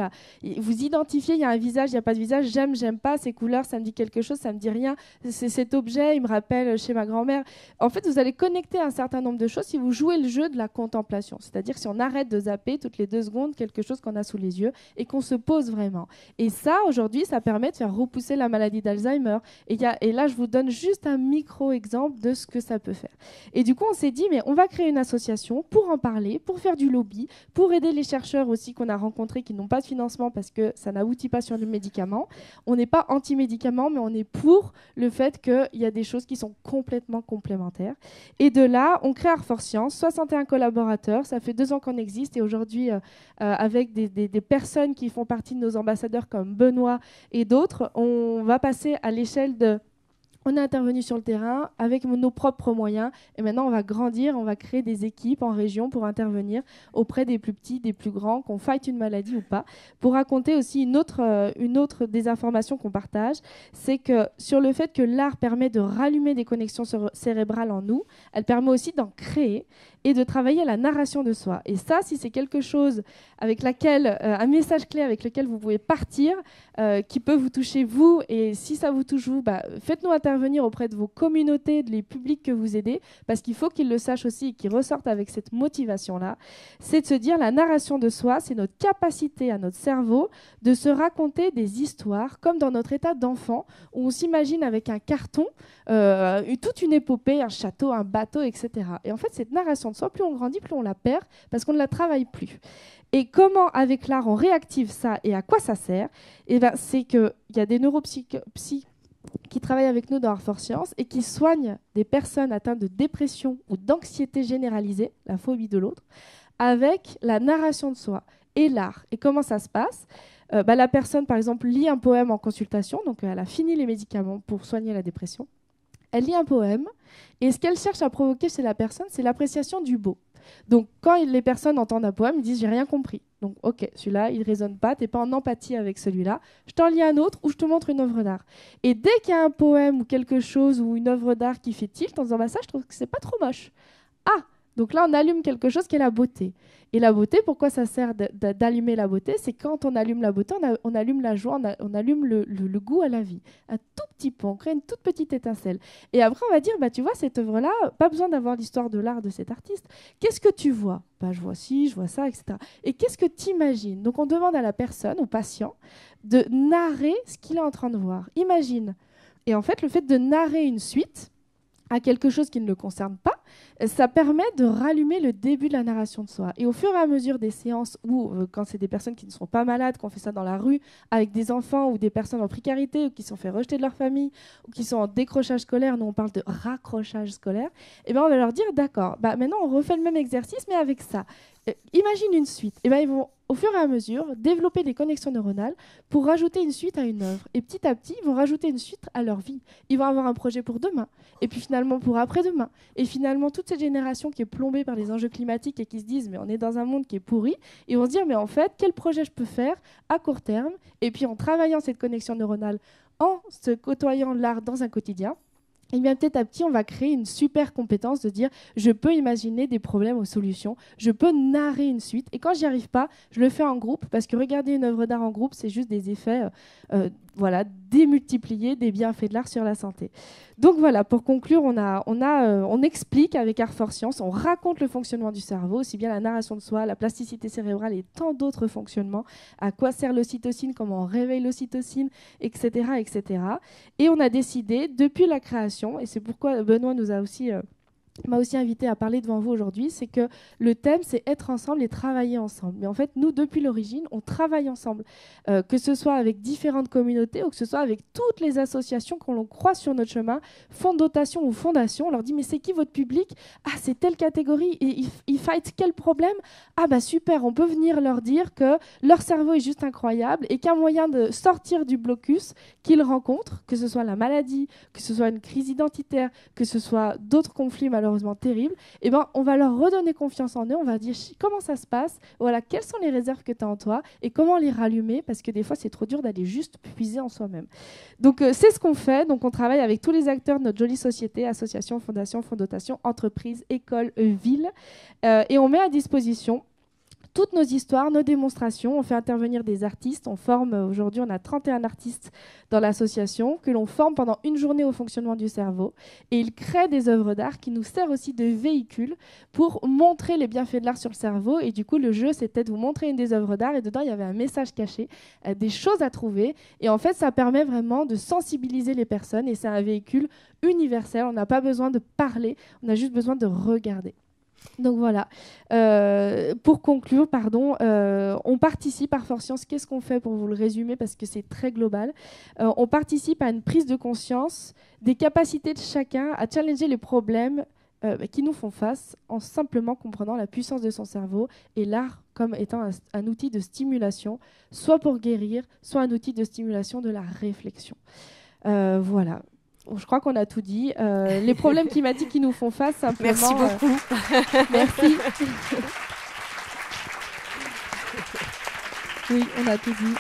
Speaker 7: vous identifiez, il y a un visage, il n'y a pas de visage, j'aime pas, ces couleurs, ça me dit quelque chose, ça me dit rien, c'est cet objet, il me rappelle chez ma grand-mère. En fait, vous allez connecter un certain nombre de choses si vous jouez le jeu de la contemplation. C'est-à-dire si on arrête de zapper toutes les 2 secondes quelque chose qu'on a sous les yeux et qu'on se pose vraiment. Et ça, aujourd'hui, ça permet de faire repousser la maladie d'Alzheimer. Et là, je vous donne juste un micro-exemple de ce que ça peut faire. Et du coup, on s'est dit, mais on va créer une association pour en parler, pour faire du lobby, pour aider les chercheurs aussi qu'on a rencontrés qui n'ont pas de financement parce que ça n'aboutit pas sur le médicament. On n'est pas anti-médicament, mais on est pour le fait qu'il y a des choses qui sont complètement complémentaires. Et de là, on crée Art for Science, 61 collaborateurs, ça fait 2 ans qu'on existe, et aujourd'hui, avec des personnes qui font partie de nos ambassadeurs comme Benoît et d'autres, on va passer à l'échelle de... On est intervenu sur le terrain avec nos propres moyens, et maintenant on va grandir, on va créer des équipes en région pour intervenir auprès des plus petits, des plus grands, qu'on fight une maladie ou pas. Pour raconter aussi une autre des informations qu'on partage, c'est que sur le fait que l'art permet de rallumer des connexions cérébrales en nous, elle permet aussi d'en créer et de travailler à la narration de soi. Et ça, si c'est quelque chose avec laquelle, un message clé avec lequel vous pouvez partir, qui peut vous toucher vous, et si ça vous touche vous, faites-nous intervenir auprès de vos communautés, les publics que vous aidez, parce qu'il faut qu'ils le sachent aussi et qu'ils ressortent avec cette motivation-là. C'est de se dire, la narration de soi, c'est notre capacité à notre cerveau de se raconter des histoires, comme dans notre état d'enfant, où on s'imagine avec un carton, toute une épopée, un château, un bateau, etc. Et en fait, cette narration de soi, plus on grandit, plus on la perd, parce qu'on ne la travaille plus. Et comment, avec l'art, on réactive ça et à quoi ça sert? C'est qu'il y a des neuropsy qui travaillent avec nous dans Art for Science et qui soignent des personnes atteintes de dépression ou d'anxiété généralisée, la phobie de l'autre, avec la narration de soi et l'art. Et comment ça se passe? La personne, par exemple, lit un poème en consultation, donc elle a fini les médicaments pour soigner la dépression. Elle lit un poème, et ce qu'elle cherche à provoquer chez la personne, c'est l'appréciation du beau. Donc, quand les personnes entendent un poème, ils disent « j'ai rien compris ». Donc, ok, celui-là, il ne résonne pas, tu n'es pas en empathie avec celui-là. Je t'en lis un autre ou je te montre une œuvre d'art. Et dès qu'il y a un poème ou quelque chose ou une œuvre d'art qui fait tilt, en disant « ça, je trouve que c'est pas trop moche ». Ah, Donc là, on allume quelque chose qui est la beauté. Et la beauté, pourquoi ça sert d'allumer la beauté? C'est quand on allume la beauté, on allume la joie, on allume le goût à la vie. Un tout petit peu, on crée une toute petite étincelle. Et après, on va dire, bah, tu vois, cette œuvre-là, pas besoin d'avoir l'histoire de l'art de cet artiste. Qu'est-ce que tu vois? Bah, je vois ci, je vois ça, etc. Et qu'est-ce que tu imagines? Donc, on demande à la personne, au patient, de narrer ce qu'il est en train de voir. Imagine. Et en fait, le fait de narrer une suite à quelque chose qui ne le concerne pas, ça permet de rallumer le début de la narration de soi. Et au fur et à mesure des séances où, quand c'est des personnes qui ne sont pas malades, qu'on fait ça dans la rue, avec des enfants ou des personnes en précarité, ou qui sont fait rejeter de leur famille, ou qui sont en décrochage scolaire, nous on parle de raccrochage scolaire, et ben on va leur dire, d'accord, bah maintenant on refait le même exercice, mais avec ça. Imagine une suite. Et ben ils vont, au fur et à mesure, développer des connexions neuronales pour rajouter une suite à une œuvre. Et petit à petit, ils vont rajouter une suite à leur vie. Ils vont avoir un projet pour demain, et puis finalement pour après-demain. Et finalement, toute cette génération qui est plombée par les enjeux climatiques et qui se disent mais on est dans un monde qui est pourri, ils vont se dire mais en fait, quel projet je peux faire à court terme? Et puis en travaillant cette connexion neuronale, en se côtoyant l'art dans un quotidien, et bien petit à petit, on va créer une super compétence de dire je peux imaginer des problèmes aux solutions, je peux narrer une suite. Et quand j'y arrive pas, je le fais en groupe, parce que regarder une œuvre d'art en groupe, c'est juste des effets démultiplier des bienfaits de l'art sur la santé. Donc voilà, pour conclure, on explique avec Art for Science, on raconte le fonctionnement du cerveau, aussi bien la narration de soi, la plasticité cérébrale et tant d'autres fonctionnements, à quoi sert l'ocytocine, comment on réveille l'ocytocine, etc., etc. Et on a décidé, depuis la création, et c'est pourquoi Benoît m'a aussi invité à parler devant vous aujourd'hui, c'est que le thème, c'est être ensemble et travailler ensemble. Mais en fait, nous, depuis l'origine, on travaille ensemble, que ce soit avec différentes communautés ou que ce soit avec toutes les associations qu'on croise sur notre chemin, fonds de dotation ou fondations. On leur dit, mais c'est qui votre public? Ah, c'est telle catégorie. Et ils fight quel problème? Ah, bah super, on peut venir leur dire que leur cerveau est juste incroyable et qu'un moyen de sortir du blocus qu'ils rencontrent, que ce soit la maladie, que ce soit une crise identitaire, que ce soit d'autres conflits malheureusement terribles, eh ben, on va leur redonner confiance en eux, on va dire comment ça se passe, voilà, quelles sont les réserves que tu as en toi et comment les rallumer, parce que des fois c'est trop dur d'aller juste puiser en soi-même. Donc c'est ce qu'on fait, donc on travaille avec tous les acteurs de notre jolie société, associations, fondations, fonds de dotation, entreprises, écoles, villes, et on met à disposition toutes nos histoires, nos démonstrations. On fait intervenir des artistes. On forme, aujourd'hui, on a 31 artistes dans l'association que l'on forme pendant une journée au fonctionnement du cerveau. Et ils créent des œuvres d'art qui nous servent aussi de véhicule pour montrer les bienfaits de l'art sur le cerveau. Et du coup, le jeu, c'était de vous montrer une des œuvres d'art. Et dedans, il y avait un message caché, des choses à trouver. Et en fait, ça permet vraiment de sensibiliser les personnes. Et c'est un véhicule universel. On n'a pas besoin de parler. On a juste besoin de regarder. Donc voilà, pour conclure, on participe à Art for Science. Qu'est-ce qu'on fait pour vous le résumer parce que c'est très global? On participe à une prise de conscience des capacités de chacun à challenger les problèmes qui nous font face en simplement comprenant la puissance de son cerveau et l'art comme étant un outil de stimulation, soit pour guérir, soit un outil de stimulation de la réflexion. Voilà. Je crois qu'on a tout dit. Les problèmes climatiques qui nous font face, simplement...
Speaker 3: Merci beaucoup.
Speaker 7: Merci. Oui, on a tout dit.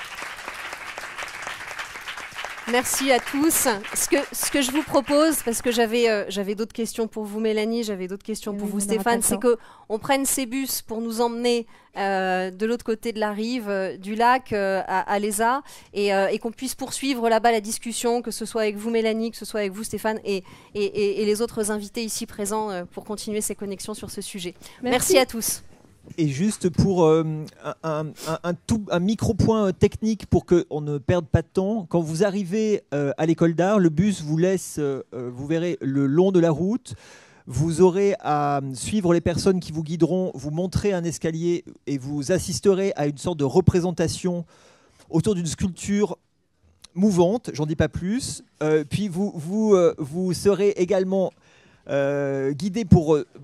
Speaker 3: Merci à tous. Ce que je vous propose, parce que j'avais d'autres questions pour vous, Mélanie, j'avais d'autres questions pour vous, Stéphane, c'est qu'on prenne ces bus pour nous emmener de l'autre côté de la rive du lac à l'ESA et qu'on puisse poursuivre là-bas la discussion, que ce soit avec vous, Mélanie, que ce soit avec vous, Stéphane, et les autres invités ici présents pour continuer ces connexions sur ce sujet. Merci à tous.
Speaker 2: Et juste pour un micro-point technique pour qu'on ne perde pas de temps, quand vous arrivez à l'école d'art, le bus vous laisse, vous verrez, le long de la route. Vous aurez à suivre les personnes qui vous guideront, vous montrer un escalier et vous assisterez à une sorte de représentation autour d'une sculpture mouvante, j'en dis pas plus. Puis vous serez également... guidé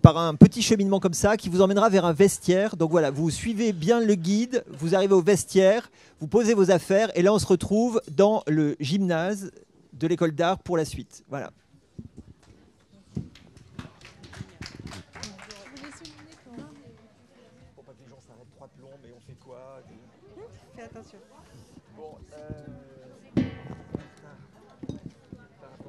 Speaker 2: par un petit cheminement comme ça qui vous emmènera vers un vestiaire. Donc voilà, vous suivez bien le guide, vous arrivez au vestiaire, vous posez vos affaires et là on se retrouve dans le gymnase de l'école d'art pour la suite. Voilà. Pour pas que les gens s'arrêtent 3 plombs, mais on fait quoi?
Speaker 4: Fais attention.
Speaker 2: Bon,